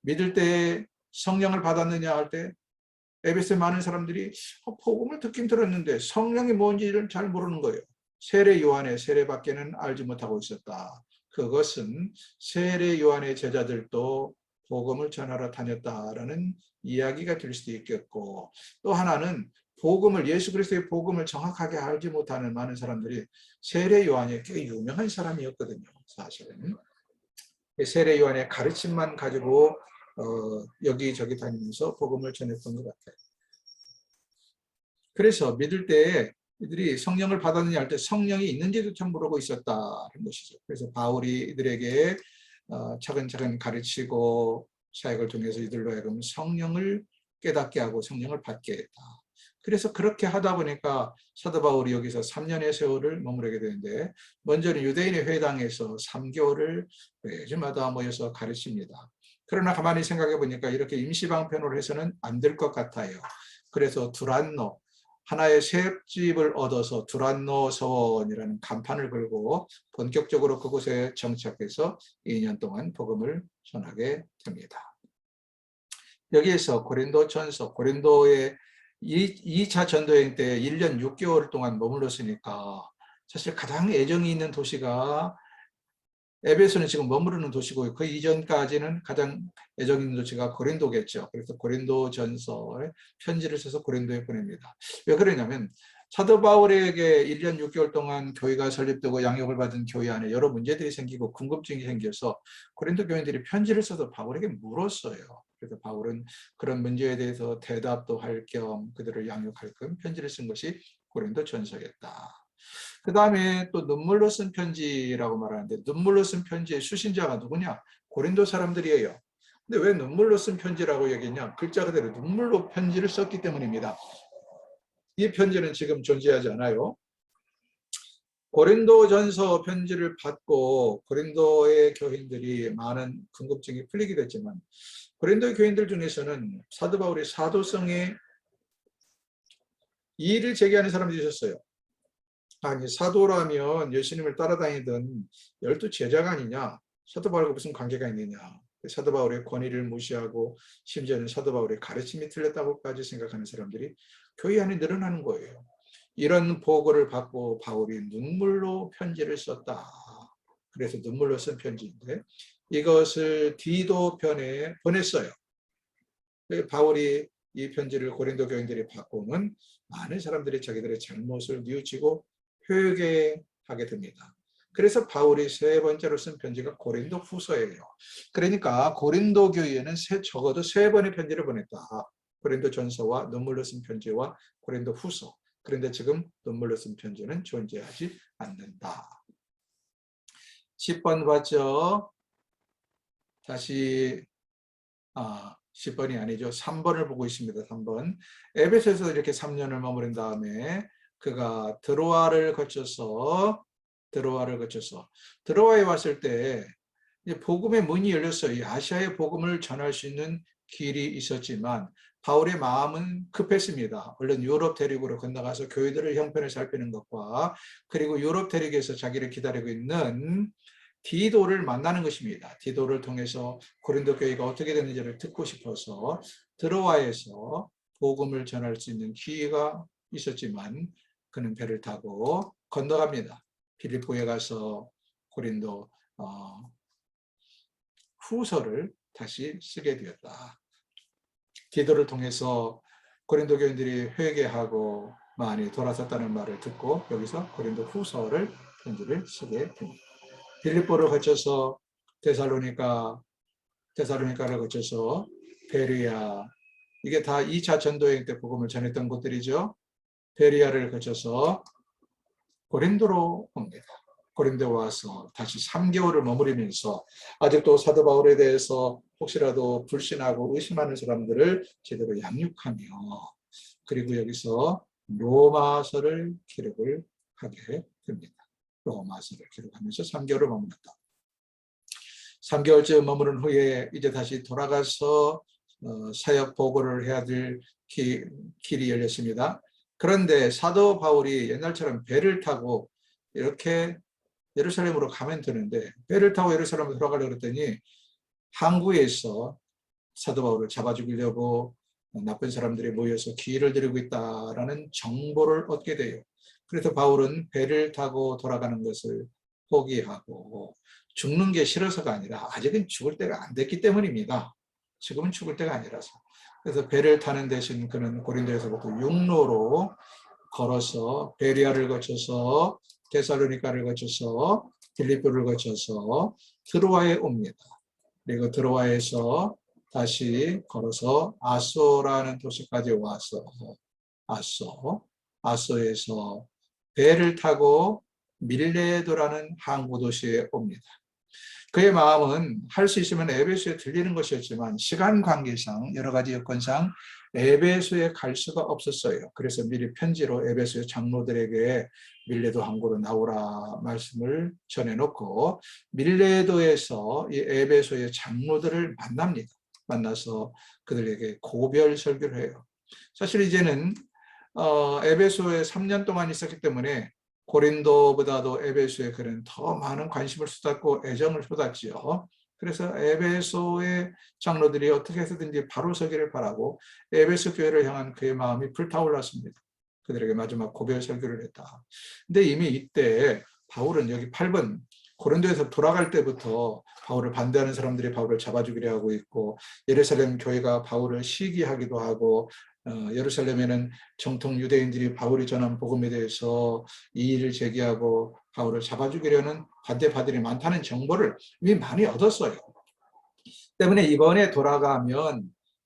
믿을 때 성령을 받았느냐 할 때 에베소에 많은 사람들이 복음을 듣긴 들었는데 성령이 뭔지를 잘 모르는 거예요. 세례 요한의 세례밖에는 알지 못하고 있었다. 그것은 세례 요한의 제자들도 복음을 전하러 다녔다라는 이야기가 될 수도 있겠고, 또 하나는 복음을, 예수 그리스도의 복음을 정확하게 알지 못하는 많은 사람들이 세례 요한이 꽤 유명한 사람이었거든요. 사실은 세례 요한의 가르침만 가지고 여기저기 다니면서 복음을 전했던 것 같아요. 그래서 믿을 때 이들이 성령을 받았느냐 할 때 성령이 있는지도 참 모르고 있었다는 것이죠. 그래서 바울이 이들에게 차근차근 가르치고 사역을 통해서 이들로 하여금 성령을 깨닫게 하고 성령을 받게 했다. 그래서 그렇게 하다 보니까 사도 바울이 여기서 3년의 세월을 머무르게 되는데, 먼저는 유대인의 회당에서 3개월을 매주마다 모여서 가르칩니다. 그러나 가만히 생각해 보니까 이렇게 임시방편으로 해서는 안 될 것 같아요. 그래서 두란노, 하나의 셋집을 얻어서 두란노 서원이라는 간판을 걸고 본격적으로 그곳에 정착해서 2년 동안 복음을 전하게 됩니다. 여기에서 고린도전서, 고린도의 2차 전도여행 때 1년 6개월 동안 머물렀으니까 사실 가장 애정이 있는 도시가, 에베소는 지금 머무르는 도시고 그 이전까지는 가장 애정 있는 도시가 고린도겠죠. 그래서 고린도전서에 편지를 써서 고린도에 보냅니다. 왜 그러냐면 사도 바울에게 1년 6개월 동안 교회가 설립되고 양육을 받은 교회 안에 여러 문제들이 생기고 궁금증이 생겨서 고린도 교인들이 편지를 써서 바울에게 물었어요. 그래서 바울은 그런 문제에 대해서 대답도 할 겸 그들을 양육할 겸 편지를 쓴 것이 고린도전서였다. 그 다음에 또 눈물로 쓴 편지라고 말하는데, 눈물로 쓴 편지의 수신자가 누구냐? 고린도 사람들이에요. 근데 왜 눈물로 쓴 편지라고 얘기했냐? 글자 그대로 눈물로 편지를 썼기 때문입니다. 이 편지는 지금 존재하지 않아요. 고린도전서 편지를 받고 고린도의 교인들이 많은 궁금증이 풀리게 됐지만, 고린도 교인들 중에서는 사도 바울의 사도성에 이의를 제기하는 사람들이 있었어요. 아니, 사도라면 예수님을 따라다니던 12제자가 아니냐? 사도 바울과 무슨 관계가 있느냐? 사도 바울의 권위를 무시하고 심지어는 사도 바울의 가르침이 틀렸다고까지 생각하는 사람들이 교회 안에 늘어나는 거예요. 이런 보고를 받고 바울이 눈물로 편지를 썼다. 그래서 눈물로 쓴 편지인데 이것을 디도편에 보냈어요. 바울이 이 편지를 고린도 교인들이 받고는 많은 사람들이 자기들의 잘못을 뉘우치고 회개하게 됩니다. 그래서 바울이 세 번째로 쓴 편지가 고린도 후서예요. 그러니까 고린도 교회에는 적어도 세 번의 편지를 보냈다. 고린도 전서와 눈물로 쓴 편지와 고린도 후서. 그런데 지금 눈물로 쓴 편지는 존재하지 않는다. 10번 봤죠? 다시 10번이 아니죠. 3번을 보고 있습니다. 3번. 에베소에서 이렇게 3년을 머무른 다음에 그가 드로아를 거쳐서 드로아에 왔을 때 복음의 문이 열렸어요. 아시아의 복음을 전할 수 있는 길이 있었지만 바울의 마음은 급했습니다. 얼른 유럽 대륙으로 건너가서 교회들의 형편을 살피는 것과 그리고 유럽 대륙에서 자기를 기다리고 있는 디도를 만나는 것입니다. 디도를 통해서 고린도 교회가 어떻게 되는지를 듣고 싶어서 드로아에서 복음을 전할 수 있는 기회가 있었지만 그는 배를 타고 건너갑니다. 빌립보에 가서 고린도 후서를 다시 쓰게 되었다. 디도를 통해서 고린도 교인들이 회개하고 많이 돌아섰다는 말을 듣고 여기서 고린도 후서를 편지를 쓰게 됩니다. 빌립보를 거쳐서 데살로니카를 거쳐서 베리아, 이게 다 2차 전도여행 때 복음을 전했던 곳들이죠. 베리아를 거쳐서 고린도로 옵니다. 고린도에 와서 다시 3개월을 머무르면서 아직도 사도 바울에 대해서 혹시라도 불신하고 의심하는 사람들을 제대로 양육하며, 그리고 여기서 로마서를 기록을 하게 됩니다. 로마서를 기록하면서 3개월을 머물렀다. 3개월쯤 머무른 후에 이제 다시 돌아가서 사역 보고를 해야 될 길이 열렸습니다. 그런데 사도 바울이 옛날처럼 배를 타고 이렇게 예루살렘으로 가면 되는데, 배를 타고 예루살렘으로 돌아가려고 했더니 항구에서 사도 바울을 잡아 죽이려고 나쁜 사람들이 모여서 기회를 드리고 있다라는 정보를 얻게 돼요. 그래서 바울은 배를 타고 돌아가는 것을 포기하고, 죽는 게 싫어서가 아니라 아직은 죽을 때가 안 됐기 때문입니다. 지금은 죽을 때가 아니라서. 그래서 배를 타는 대신 그는 고린도에서부터 육로로 걸어서 베리아를 거쳐서 데살로니가를 거쳐서 빌립보를 거쳐서 드로아에 옵니다. 그리고 드로아에서 다시 걸어서 아소라는 도시까지 와서 아소에서 배를 타고 밀레도라는 항구 도시에 옵니다. 그의 마음은 할 수 있으면 에베소에 들리는 것이었지만 시간 관계상 여러 가지 여건상 에베소에 갈 수가 없었어요. 그래서 미리 편지로 에베소의 장로들에게 밀레도 항구로 나오라 말씀을 전해놓고 밀레도에서 이 에베소의 장로들을 만납니다. 만나서 그들에게 고별 설교를 해요. 사실 이제는 에베소에 3년 동안 있었기 때문에 고린도보다도 에베소에 그는 더 많은 관심을 쏟았고 애정을 쏟았지요. 그래서 에베소의 장로들이 어떻게 해서든지 바로 서기를 바라고 에베소 교회를 향한 그의 마음이 불타올랐습니다. 그들에게 마지막 고별 설교를 했다. 근데 이미 이때 바울은 여기 8번 고린도에서 돌아갈 때부터 바울을 반대하는 사람들이 바울을 잡아주기로 하고 있고, 예루살렘 교회가 바울을 시기하기도 하고, 예루살렘에는 정통 유대인들이 바울이 전한 복음에 대해서 이의를 제기하고 바울을 잡아주기려는 반대파들이 많다는 정보를 이미 많이 얻었어요. 때문에 이번에 돌아가면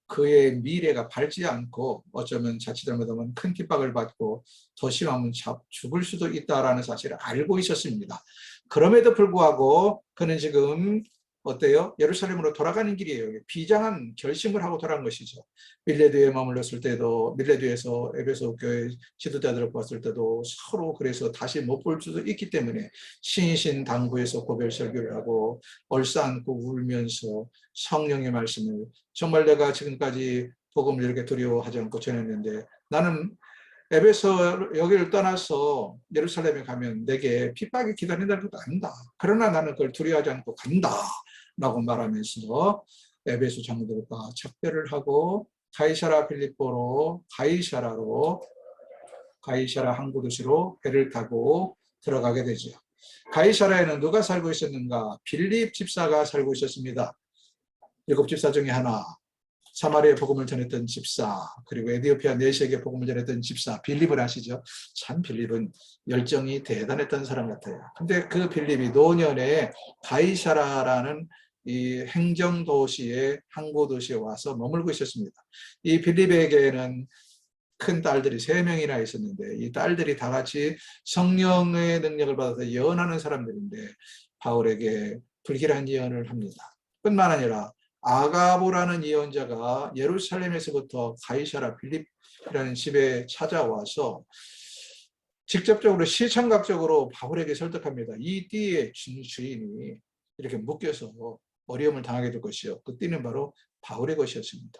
그의 미래가 밝지 않고 어쩌면 자칫 잘못하면 큰 핍박을 받고 더 심하면 죽을 수도 있다는 사실을 알고 있었습니다. 그럼에도 불구하고 그는 지금 어때요? 예루살렘으로 돌아가는 길이에요. 비장한 결심을 하고 돌아간 것이죠. 밀레도에 머물렀을 때도, 밀레도에서 에베소 교회 지도자들을 봤을 때도 서로 그래서 다시 못 볼 수도 있기 때문에 신신당부에서 고별 설교를 하고 얼싸안고 울면서 성령의 말씀을, 정말 내가 지금까지 복음을 이렇게 두려워하지 않고 전했는데 나는 에베소 여기를 떠나서 예루살렘에 가면 내게 핍박이 기다린다는 것도 안다. 그러나 나는 그걸 두려워하지 않고 간다 라고 말하면서 에베소 장로들과 작별을 하고 가이사라 빌립보로 가이사라 항구 도시로 배를 타고 들어가게 되죠. 가이사라에는 누가 살고 있었는가? 빌립 집사가 살고 있었습니다. 7 집사 중에 하나, 사마리아 복음을 전했던 집사, 그리고 에디오피아 내시에게 복음을 전했던 집사 빌립을 아시죠? 참 빌립은 열정이 대단했던 사람 같아요. 근데 그 빌립이 노년에 가이사라라는 이 행정도시의 항구도시에 와서 머물고 있었습니다. 이 빌립에게는 큰 딸들이 3명이나 있었는데 이 딸들이 다 같이 성령의 능력을 받아서 예언하는 사람들인데 바울에게 불길한 예언을 합니다. 뿐만 아니라 아가보라는 예언자가 예루살렘에서부터 가이사라 빌립이라는 집에 찾아와서 직접적으로 시청각적으로 바울에게 설득합니다. 이 띠의 주인이 이렇게 묶여서 어려움을 당하게 될 것이요. 그 띠는 바로 바울의 것이었습니다.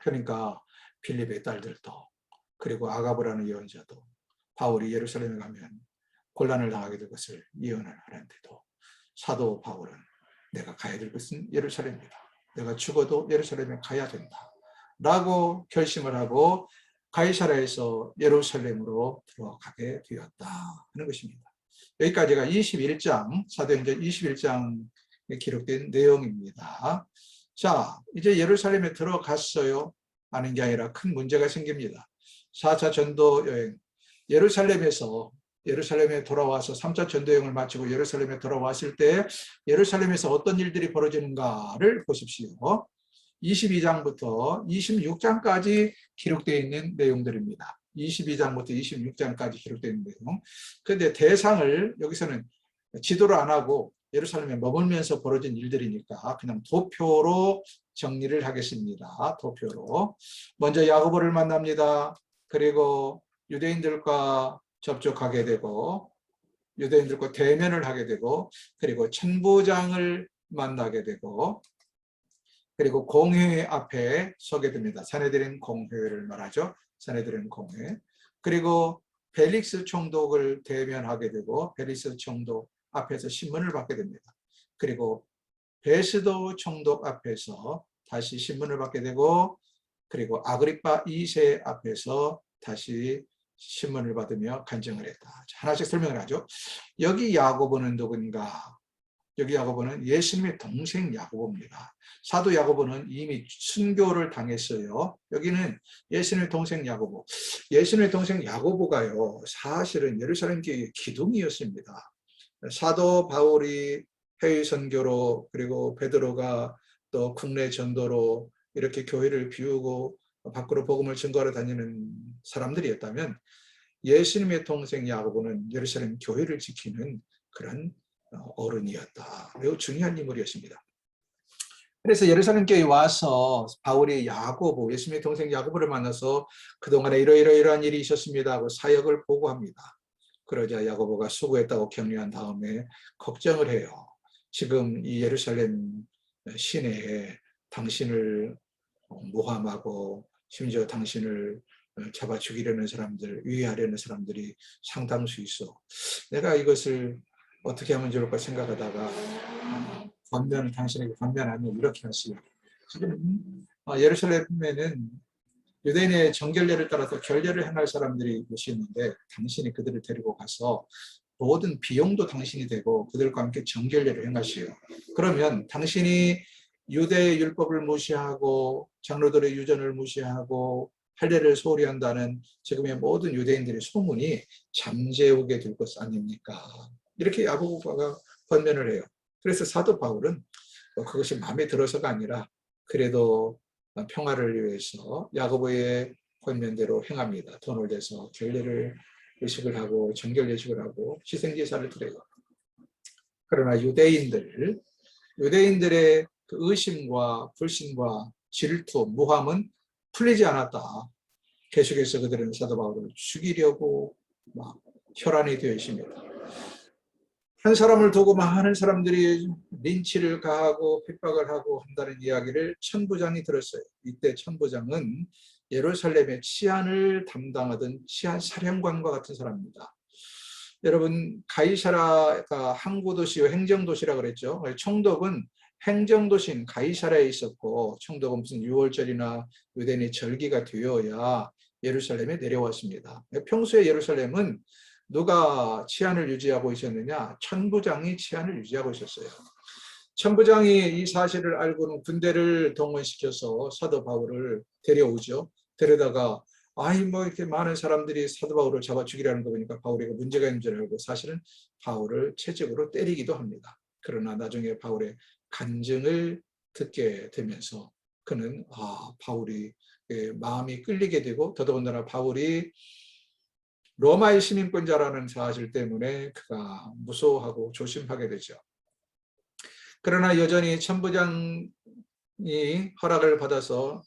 그러니까 빌립의 딸들도 그리고 아가보라는 예언자도 바울이 예루살렘에 가면 곤란을 당하게 될 것을 예언을 하는데도 사도 바울은 내가 가야 될 것은 예루살렘이다. 내가 죽어도 예루살렘에 가야 된다. 라고 결심을 하고 가이사라에서 예루살렘으로 들어가게 되었다 하는 것입니다. 여기까지가 21장, 사도행전 21장에 기록된 내용입니다. 자, 이제 예루살렘에 들어갔어요. 하는 게 아니라 큰 문제가 생깁니다. 4차 전도 여행, 예루살렘에 돌아와서 3차 전도여행을 마치고 예루살렘에 돌아왔을 때 예루살렘에서 어떤 일들이 벌어지는가를 보십시오. 22장부터 26장까지 기록되어 있는 내용들입니다. 22장부터 26장까지 기록되어 있는 내용. 그런데 대상을 여기서는 지도를 안 하고 예루살렘에 머물면서 벌어진 일들이니까 그냥 도표로 정리를 하겠습니다. 도표로. 먼저 야고보를 만납니다. 그리고 유대인들과 접촉하게 되고 유대인들과 대면을 하게 되고 그리고 천부장을 만나게 되고 그리고 공회 앞에 서게 됩니다. 사내들인 공회를 말하죠. 사내들인 공회. 그리고 벨릭스 총독을 대면하게 되고 벨릭스 총독 앞에서 신문을 받게 됩니다. 그리고 베스도 총독 앞에서 다시 신문을 받게 되고 그리고 아그리파 2세 앞에서 다시 신문을 받으며 간증을 했다. 하나씩 설명을 하죠. 여기 야고보는 누군가? 여기 야고보는 예수님의 동생 야고보입니다. 사도 야고보는 이미 순교를 당했어요. 여기는 예수님의 동생 야고보. 예수님의 동생 야고보가요, 사실은 예루살렘 교회의 기둥이었습니다. 사도 바울이 해외 선교로 그리고 베드로가 또 국내 전도로 이렇게 교회를 비우고 밖으로 복음을 증거하러 다니는 사람들이었다면 예수님의 동생 야고보는 예루살렘 교회를 지키는 그런 어른이었다. 매우 중요한 인물이었습니다. 그래서 예루살렘 교회에 와서 바울이 야고보, 예수님의 동생 야고보를 만나서 그동안에 이러이러한 일이 있었습니다 하고 사역을 보고합니다. 그러자 야고보가 수고했다고 격려한 다음에 걱정을 해요. 지금 이 예루살렘 시내에 당신을 모함하고 심지어 당신을 잡아 죽이려는 사람들, 위해하려는 사람들이 상당수 있어. 내가 이것을 어떻게 하면 좋을까 생각하다가 당신에게 권면하면 이렇게 하시오. 지금 예루살렘에는 유대인의 정결례를 따라서 결례를 행할 사람들이 몇이 있는데 당신이 그들을 데리고 가서 모든 비용도 당신이 되고 그들과 함께 정결례를 행하시오. 그러면 당신이 유대의 율법을 무시하고 장로들의 유전을 무시하고 할례를 소홀히 한다는 지금의 모든 유대인들의 소문이 잠재우게 될 것 아닙니까? 이렇게 야고보가 권면을 해요. 그래서 사도 바울은 그것이 마음에 들어서가 아니라 그래도 평화를 위해서 야고보의 권면대로 행합니다. 돈을 내서 결례를 의식을 하고 정결 예식을 하고 희생제사를 드려요. 그러나 유대인들의 그 의심과 불신과 질투, 모함은 풀리지 않았다. 계속해서 그들은 사도 바울을 죽이려고 막 혈안이 되어 있습니다. 한 사람을 두고 많은 사람들이 린치를 가하고 핍박을 하고 한다는 이야기를 천부장이 들었어요. 이때 천부장은 예루살렘의 치안을 담당하던 치안 사령관과 같은 사람입니다. 여러분, 가이사라가 항구도시와 행정도시라고 그랬죠. 총독은 행정도시인 가이사라에 있었고 총독은 무슨 6월절이나 유대인의 절기가 되어야 예루살렘에 내려왔습니다. 평소에 예루살렘은 누가 치안을 유지하고 있었느냐? 천부장이 치안을 유지하고 있었어요. 천부장이 이 사실을 알고는 군대를 동원시켜서 사도 바울을 데려오죠. 데려다가 이렇게 많은 사람들이 사도 바울을 잡아 죽이라는 거 보니까 바울에게 문제가 있는 줄 알고 사실은 바울을 채찍으로 때리기도 합니다. 그러나 나중에 바울의 간증을 듣게 되면서 그는 바울이 마음이 끌리게 되고 더더군다나 바울이 로마의 시민권자라는 사실 때문에 그가 무서워하고 조심하게 되죠. 그러나 여전히 천부장이 허락을 받아서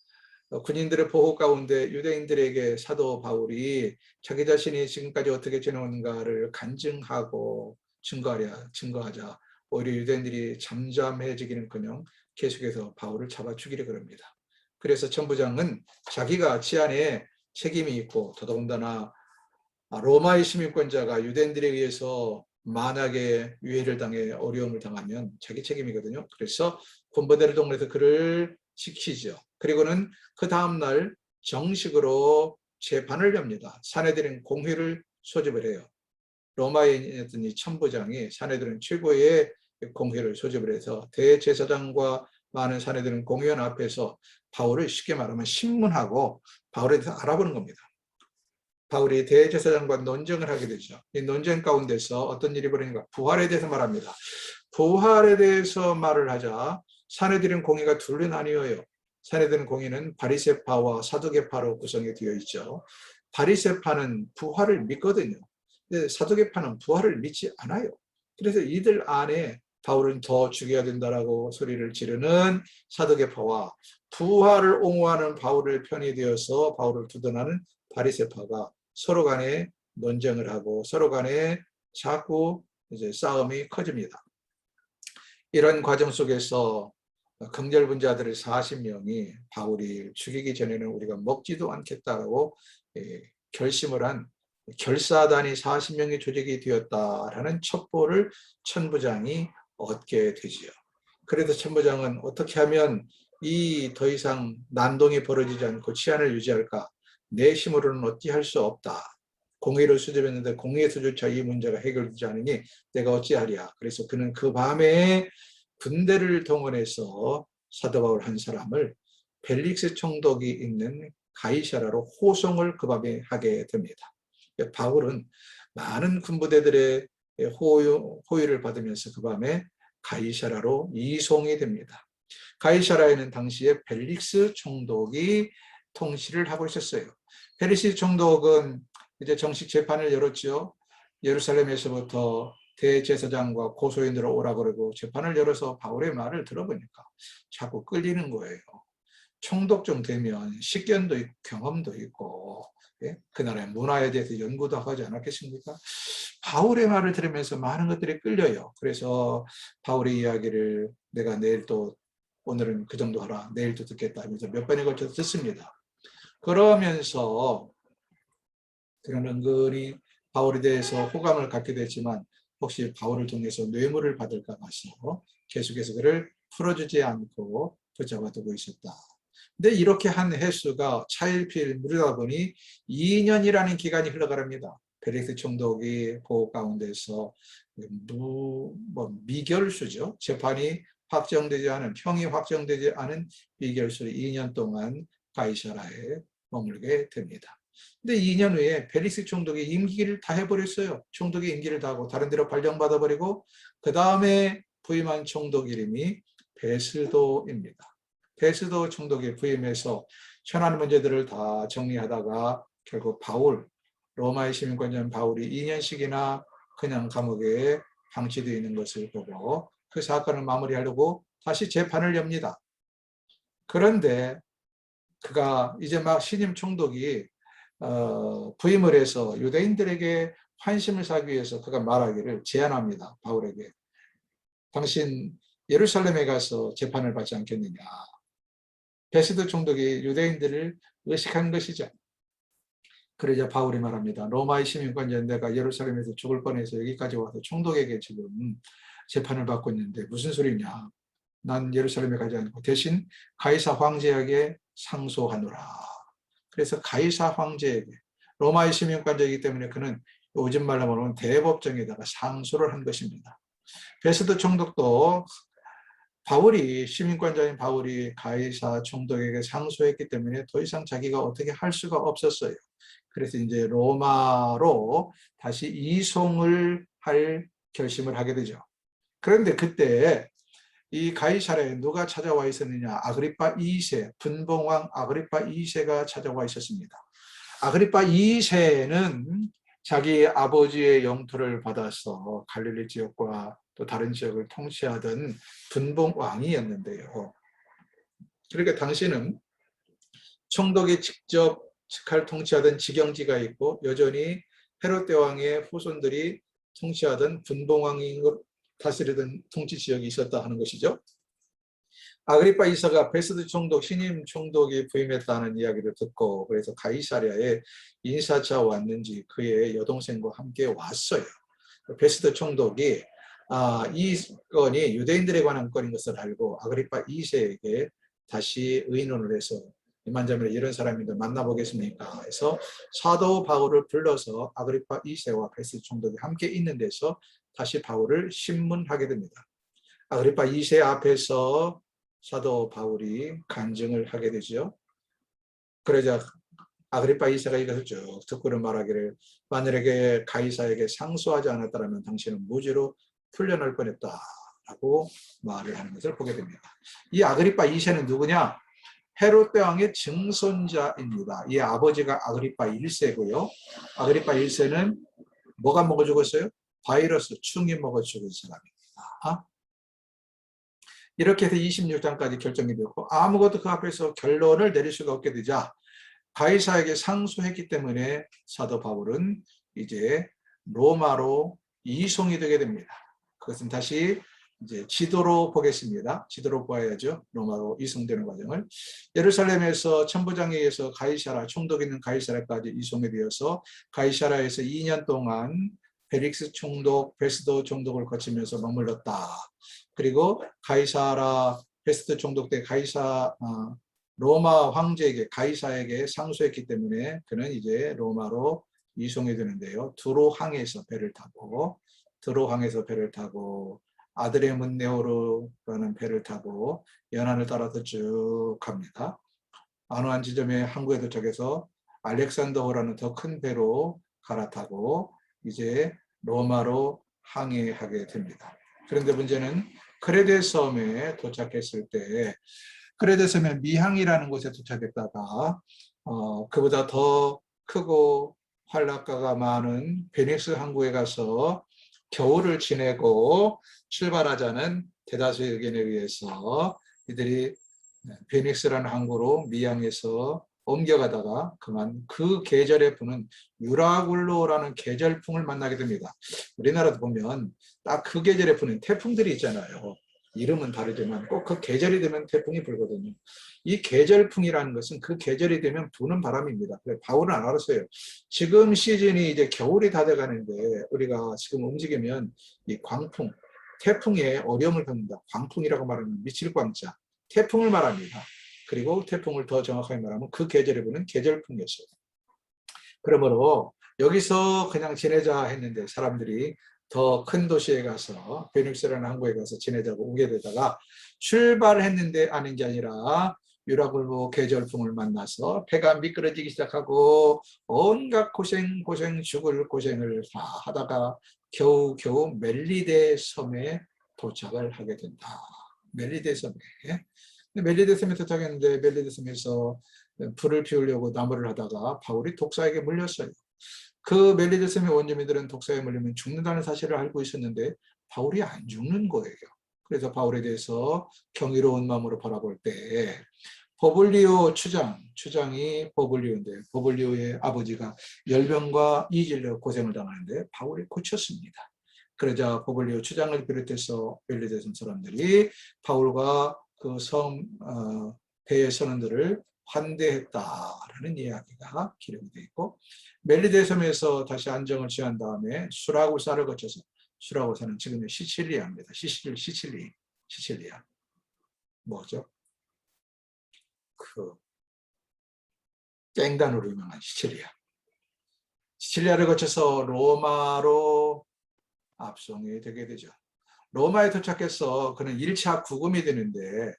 군인들의 보호 가운데 유대인들에게 사도 바울이 자기 자신이 지금까지 어떻게 지내는가를 간증하고 증거하자 오히려 유대인들이 잠잠해지기는커녕 계속해서 바울을 잡아 죽이려 그럽니다. 그래서 천부장은 자기가 치안에 책임이 있고 더더군다나 로마의 시민권자가 유대인들에 의해서 만약에 유해를 당해 어려움을 당하면 자기 책임이거든요. 그래서 군부대를 동원해서 그를 지키죠. 그리고는 그 다음날 정식으로 재판을 엽니다. 사내들인 공회를 소집을 해요. 로마에 있던 이 천부장이 사내들은 최고의 공회를 소집을 해서 대제사장과 많은 사내들은 공회원 앞에서 바울을 쉽게 말하면 신문하고 바울에 대해서 알아보는 겁니다. 바울이 대제사장과 논쟁을 하게 되죠. 이 논쟁 가운데서 어떤 일이 벌어지는가? 부활에 대해서 말합니다. 부활에 대해서 말을 하자 사내들인 공회가 둘로 나뉘어요. 산헤드린 공의는 바리새파와 사두개파로 구성이 되어 있죠. 바리새파는 부활을 믿거든요. 근데 사두개파는 부활을 믿지 않아요. 그래서 이들 안에 바울은 더 죽여야 된다라고 소리를 지르는 사두개파와 부활을 옹호하는 바울을 편이 되어서 바울을 두둔하는 바리새파가 서로 간에 논쟁을 하고 서로 간에 자꾸 이제 싸움이 커집니다. 이런 과정 속에서 긍절분자들의 40명이 바울이 죽이기 전에는 우리가 먹지도 않겠다고 결심을 한 결사단이 40명의 조직이 되었다라는 첩보를 천부장이 얻게 되지요. 그래서 천부장은 어떻게 하면 이 더 이상 난동이 벌어지지 않고 치안을 유지할까? 내 힘으로는 어찌할 수 없다. 공의를 수집했는데 공의에서조차 이 문제가 해결되지 않으니 내가 어찌하랴. 그래서 그는 그 밤에 군대를 동원해서 사도 바울 한 사람을 벨릭스 총독이 있는 가이사라로 호송을 그 밤에 하게 됩니다. 바울은 많은 군부대들의 호의를 받으면서 그 밤에 가이사라로 이송이 됩니다. 가이사라에는 당시에 벨릭스 총독이 통치를 하고 있었어요. 벨릭스 총독은 이제 정식 재판을 열었죠. 예루살렘에서부터 대제사장과 고소인들을 오라 그러고 재판을 열어서 바울의 말을 들어보니까 자꾸 끌리는 거예요. 총독 좀 되면 식견도 있고 경험도 있고 그 나라의 문화에 대해서 연구도 하지 않았겠습니까? 바울의 말을 들으면서 많은 것들이 끌려요. 그래서 바울의 이야기를 내가 내일 또 오늘은 그 정도 하라, 내일 또 듣겠다 하면서 몇 번에 걸쳐서 듣습니다. 그러면서 그는 은근히 바울에 대해서 호감을 갖게 됐지만 혹시 바울을 통해서 뇌물을 받을까 봐서 계속해서 그를 풀어주지 않고 붙잡아두고 있었다. 근데 이렇게 한 횟수가 차일피일 무르다 보니 2년이라는 기간이 흘러가랍니다. 벨릭스 총독이 그 가운데서 미결수죠. 재판이 확정되지 않은, 형이 확정되지 않은 미결수를 2년 동안 가이사라에 머물게 됩니다. 근데 2년 후에 벨릭스 총독이 임기를 다 해버렸어요. 총독이 임기를 다 하고 다른 데로 발령받아버리고 그 다음에 부임한 총독 이름이 베스도입니다. 베스도 총독이 부임해서 현안 문제들을 다 정리하다가 결국 바울, 로마의 시민권자인 바울이 2년씩이나 그냥 감옥에 방치되어 있는 것을 보고 그 사건을 마무리하려고 다시 재판을 엽니다. 그런데 그가 이제 막 신임 총독이 부임을 해서 유대인들에게 환심을 사기 위해서 그가 말하기를 제안합니다. 바울에게. 당신 예루살렘에 가서 재판을 받지 않겠느냐. 베스도 총독이 유대인들을 의식한 것이죠. 그러자 바울이 말합니다. 로마의 시민권자인 내가 예루살렘에서 죽을 뻔해서 여기까지 와서 총독에게 지금 재판을 받고 있는데 무슨 소리냐. 난 예루살렘에 가지 않고 대신 가이사 황제에게 상소하노라. 그래서 가이사 황제에게 로마의 시민권자이기 때문에 그는 요즘 말로 말하면 대법정에다가 상소를 한 것입니다. 베스도 총독도 바울이 시민권자인 바울이 가이사 총독에게 상소했기 때문에 더 이상 자기가 어떻게 할 수가 없었어요. 그래서 이제 로마로 다시 이송을 할 결심을 하게 되죠. 그런데 그때 이 가이사라에 누가 찾아와 있었느냐? 아그리파 2세, 분봉왕 아그리파 2세가 찾아와 있었습니다. 아그리파 2세는 자기 아버지의 영토를 받아서 갈릴리 지역과 또 다른 지역을 통치하던 분봉왕이었는데요. 그러니까 당시는 총독이 직접 직할 통치하던 지경지가 있고 여전히 헤롯 대왕의 후손들이 통치하던 분봉왕이 다스리던 통치 지역이 있었다 하는 것이죠. 아그리파 2세가 베스도 총독, 신임 총독이 부임했다는 이야기를 듣고 그래서 가이사랴에 인사차 왔는지 그의 여동생과 함께 왔어요. 베스도 총독이 이 건이 유대인들에 관한 건인 것을 알고 아그리파 2세에게 다시 의논을 해서 이만저만 이런 사람인데 만나보겠습니까? 해서 사도 바울을 불러서 아그리파 2세와 베스도 총독이 함께 있는 데서 다시 바울을 신문하게 됩니다. 아그리파 2세 앞에서 사도 바울이 간증을 하게 되죠. 그러자 아그리파 2세가 이것을 쭉 듣고는 말하기를 만일에 가이사에게 상소하지 않았다면 당신은 무죄로 풀려날 뻔했다라고 말을 하는 것을 보게 됩니다. 이 아그리파 2세는 누구냐? 헤롯 대왕의 증손자입니다. 이 아버지가 아그리파 1세고요. 아그리파 1세는 뭐가 먹어 죽었어요? 바이러스, 충이 먹어 죽은 사람입니다. 이렇게 해서 26장까지 결정이 되었고 아무것도 그 앞에서 결론을 내릴 수가 없게 되자 가이사에게 상소했기 때문에 사도 바울은 이제 로마로 이송이 되게 됩니다. 그것은 다시 이제 지도로 보겠습니다. 지도로 보아야죠. 로마로 이송되는 과정을. 예루살렘에서 천부장에 의해서 가이사라, 총독 있는 가이사라까지 이송이 되어서 가이사라에서 2년 동안 펠릭스 총독, 베스도 총독을 거치면서 머물렀다. 그리고 가이사라, 베스도 총독 때 로마 황제에게 가이사에게 상소했기 때문에 그는 이제 로마로 이송이 되는데요. 드로항에서 배를 타고 아드레문네오르라는 배를 타고 연안을 따라서 쭉 갑니다. 어느 한 지점에 항구에 도착해서 알렉산더호라는 더 큰 배로 갈아타고 이제 로마로 항해하게 됩니다. 그런데 문제는 크레데 섬에 도착했을 때 크레데 섬의 미항이라는 곳에 도착했다가 그보다 더 크고 활락가가 많은 베니스 항구에 가서 겨울을 지내고 출발하자는 대다수의 의견에 의해서 이들이 베닉스라는 항구로 미항에서 옮겨가다가 그만 그 계절에 부는 유라굴로라는 계절풍을 만나게 됩니다. 우리나라도 보면 딱 그 계절에 부는 태풍들이 있잖아요. 이름은 다르지만 꼭 그 계절이 되면 태풍이 불거든요. 이 계절풍이라는 것은 그 계절이 되면 부는 바람입니다. 바울은 알았어요. 지금 시즌이 이제 겨울이 다 돼가는데 우리가 지금 움직이면 이 광풍, 태풍에 어려움을 겪는다. 광풍이라고 말하면 미칠 광자, 태풍을 말합니다. 그리고 태풍을 더 정확하게 말하면 그 계절에 부는 계절풍이었어요. 그러므로 여기서 그냥 지내자 했는데 사람들이 더 큰 도시에 가서 베닉스라는 항구에 가서 지내자고 오게 되다가 출발했는데 아닌 게 아니라 유라굴로 계절풍을 만나서 배가 미끄러지기 시작하고 온갖 고생 죽을 고생을 다 하다가 겨우 멜리데 섬에 도착을 하게 된다. 멜리데 섬에 도착했는데 멜리데 섬에서 불을 피우려고 나무를 하다가 바울이 독사에게 물렸어요. 그 멜리데 섬의 원주민들은 독사에 물리면 죽는다는 사실을 알고 있었는데 바울이 안 죽는 거예요. 그래서 바울에 대해서 경이로운 마음으로 바라볼 때 버블리오 추장이 버블리오인데 버블리오의 아버지가 열병과 이질로 고생을 당하는데 바울이 고쳤습니다. 그러자 버블리오 추장을 비롯해서 멜리데 섬 사람들이 바울과 그 섬 배의 선원들을 환대했다라는 이야기가 기록이 되어 있고 멜리데 섬에서 다시 안정을 취한 다음에 수라구사를 거쳐서 수라구사는 지금의 시칠리아입니다. 시칠리아 뭐죠? 그 깽단으로 유명한 시칠리아를 거쳐서 로마로 압송이 되게 되죠. 로마에 도착해서 그는 1차 구금이 되는데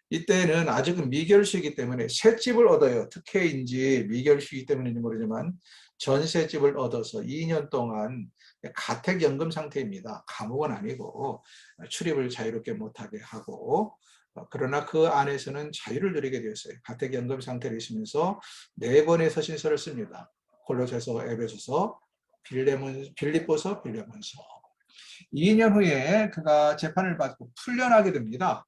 이때는 아직은 미결시이기 때문에 셋집을 얻어요. 특혜인지 미결시이기 때문인지 모르지만 전셋집을 얻어서 2년 동안 가택연금 상태입니다. 감옥은 아니고 출입을 자유롭게 못하게 하고 그러나 그 안에서는 자유를 누리게 되었어요. 가택연금 상태로 있으면서 4권의 서신서를 씁니다. 골로새서, 에베소서, 빌립보서, 빌레몬서. 2년 후에 그가 재판을 받고 풀려나게 됩니다.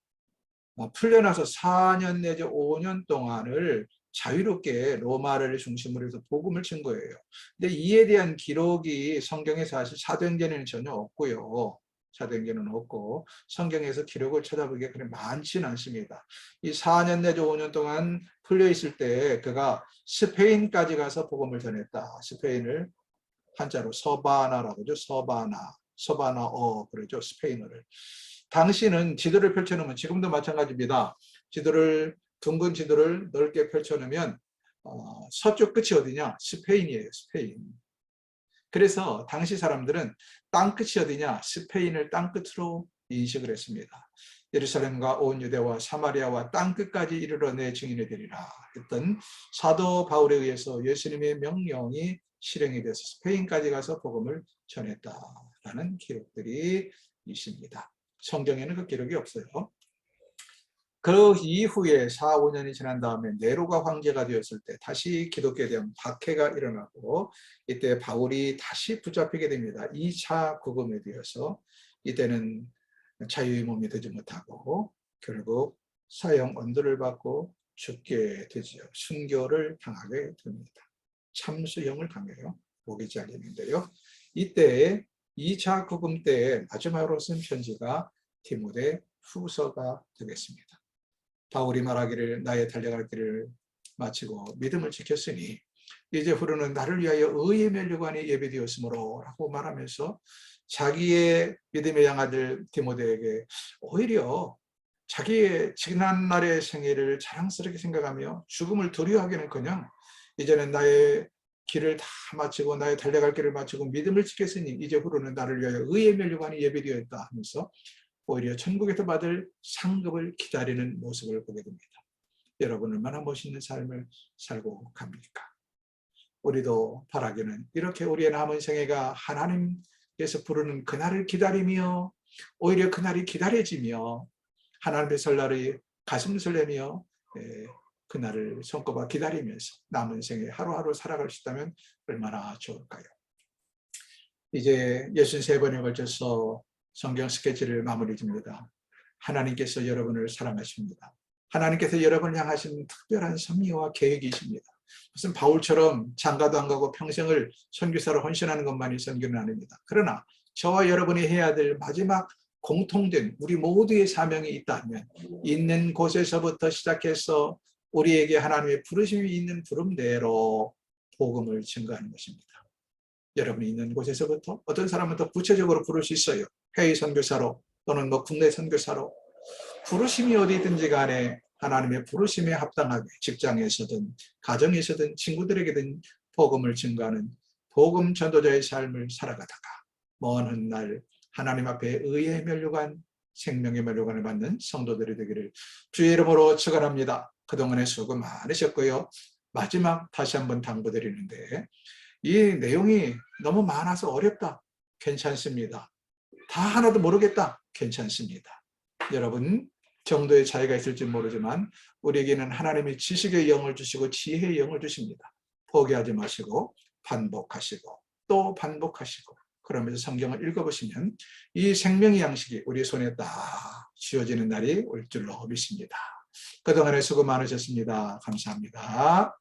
풀려나서 4년 내지 5년 동안을 자유롭게 로마를 중심으로 해서 복음을 친 거예요. 근데 이에 대한 기록이 성경에 사실 사도행전에는 전혀 없고요. 사도행전은 없고 성경에서 기록을 찾아보기에 그렇게 많지는 않습니다. 이 4년 내지 5년 동안 풀려 있을 때 그가 스페인까지 가서 복음을 전했다. 스페인을 한자로 서바나라고 하죠. 서바나어 그러죠. 스페인어를. 당시는 지도를 펼쳐놓으면 지금도 마찬가지입니다. 둥근 지도를 넓게 펼쳐놓으면 서쪽 끝이 어디냐? 스페인이에요. 스페인. 그래서 당시 사람들은 땅끝이 어디냐? 스페인을 땅끝으로 인식을 했습니다. 예루살렘과 온 유대와 사마리아와 땅끝까지 이르러 내 증인이 되리라 했던 사도 바울에 의해서 예수님의 명령이 실행이 돼서 스페인까지 가서 복음을 전했다라는 기록들이 있습니다. 성경에는 그 기록이 없어요. 그 이후에 4, 5년이 지난 다음에 네로가 황제가 되었을 때 다시 기독교에 대한 박해가 일어나고 이때 바울이 다시 붙잡히게 됩니다. 2차 구금에 되어서 이때는 자유의 몸이 되지 못하고 결국 사형 언도를 받고 죽게 되지요. 순교를 당하게 됩니다. 참수형을 당해요. 목이 잘리는데요. 이때 2차 구금 때에 마지막으로 쓴 편지가 디모데 후서가 되겠습니다. 바울이 말하기를 나의 달려갈 길을 마치고 믿음을 지켰으니 이제 후로는 나를 위하여 의의 면류관이 예비되었으므로 라고 말하면서 자기의 믿음의 양아들 디모데에게 오히려 자기의 지난날의 생애를 자랑스럽게 생각하며 죽음을 두려워하기는커녕 이제는 나의 길을 다 마치고 나의 달려갈 길을 마치고 믿음을 지켰으니 이제 후로는 나를 위하여 의의 면류관이 예비되었다 하면서 오히려 천국에서 받을 상급을 기다리는 모습을 보게 됩니다. 여러분 얼마나 멋있는 삶을 살고 갑니까? 우리도 바라기는 이렇게 우리의 남은 생애가 하나님께서 부르는 그날을 기다리며 오히려 그날이 기다려지며 하나님의 설날이 가슴 설레며 그날을 손꼽아 기다리면서 남은 생애 하루하루 살아갈 수 있다면 얼마나 좋을까요? 이제 63번에 걸쳐서 성경 스케치를 마무리 짓니다. 하나님께서 여러분을 사랑하십니다. 하나님께서 여러분을 향하신 특별한 섭리와 계획이 있습니다. 무슨 바울처럼 장가도 안 가고 평생을 선교사로 헌신하는 것만이 선교는 아닙니다. 그러나 저와 여러분이 해야 될 마지막 공통된 우리 모두의 사명이 있다면 있는 곳에서부터 시작해서 우리에게 하나님의 부르심이 있는 부름대로 복음을 증거하는 것입니다. 여러분이 있는 곳에서부터 어떤 사람은 더 구체적으로 부를 수 있어요. 해외 선교사로 또는 국내 선교사로 부르심이 어디든지 간에 하나님의 부르심에 합당하게 직장에서든 가정에서든 친구들에게든 복음을 증거하는 복음 전도자의 삶을 살아가다가 먼 훗날 하나님 앞에 의의 면류관 생명의 면류관을 받는 성도들이 되기를 주의 이름으로 축원합니다. 그동안에 수고 많으셨고요. 마지막 다시 한번 당부드리는데 이 내용이 너무 많아서 어렵다. 괜찮습니다. 다 하나도 모르겠다. 괜찮습니다. 여러분 정도의 차이가 있을지 모르지만 우리에게는 하나님의 지식의 영을 주시고 지혜의 영을 주십니다. 포기하지 마시고 반복하시고 또 반복하시고 그러면서 성경을 읽어보시면 이 생명의 양식이 우리 손에 딱 쥐어지는 날이 올 줄로 믿습니다. 그동안에 수고 많으셨습니다. 감사합니다.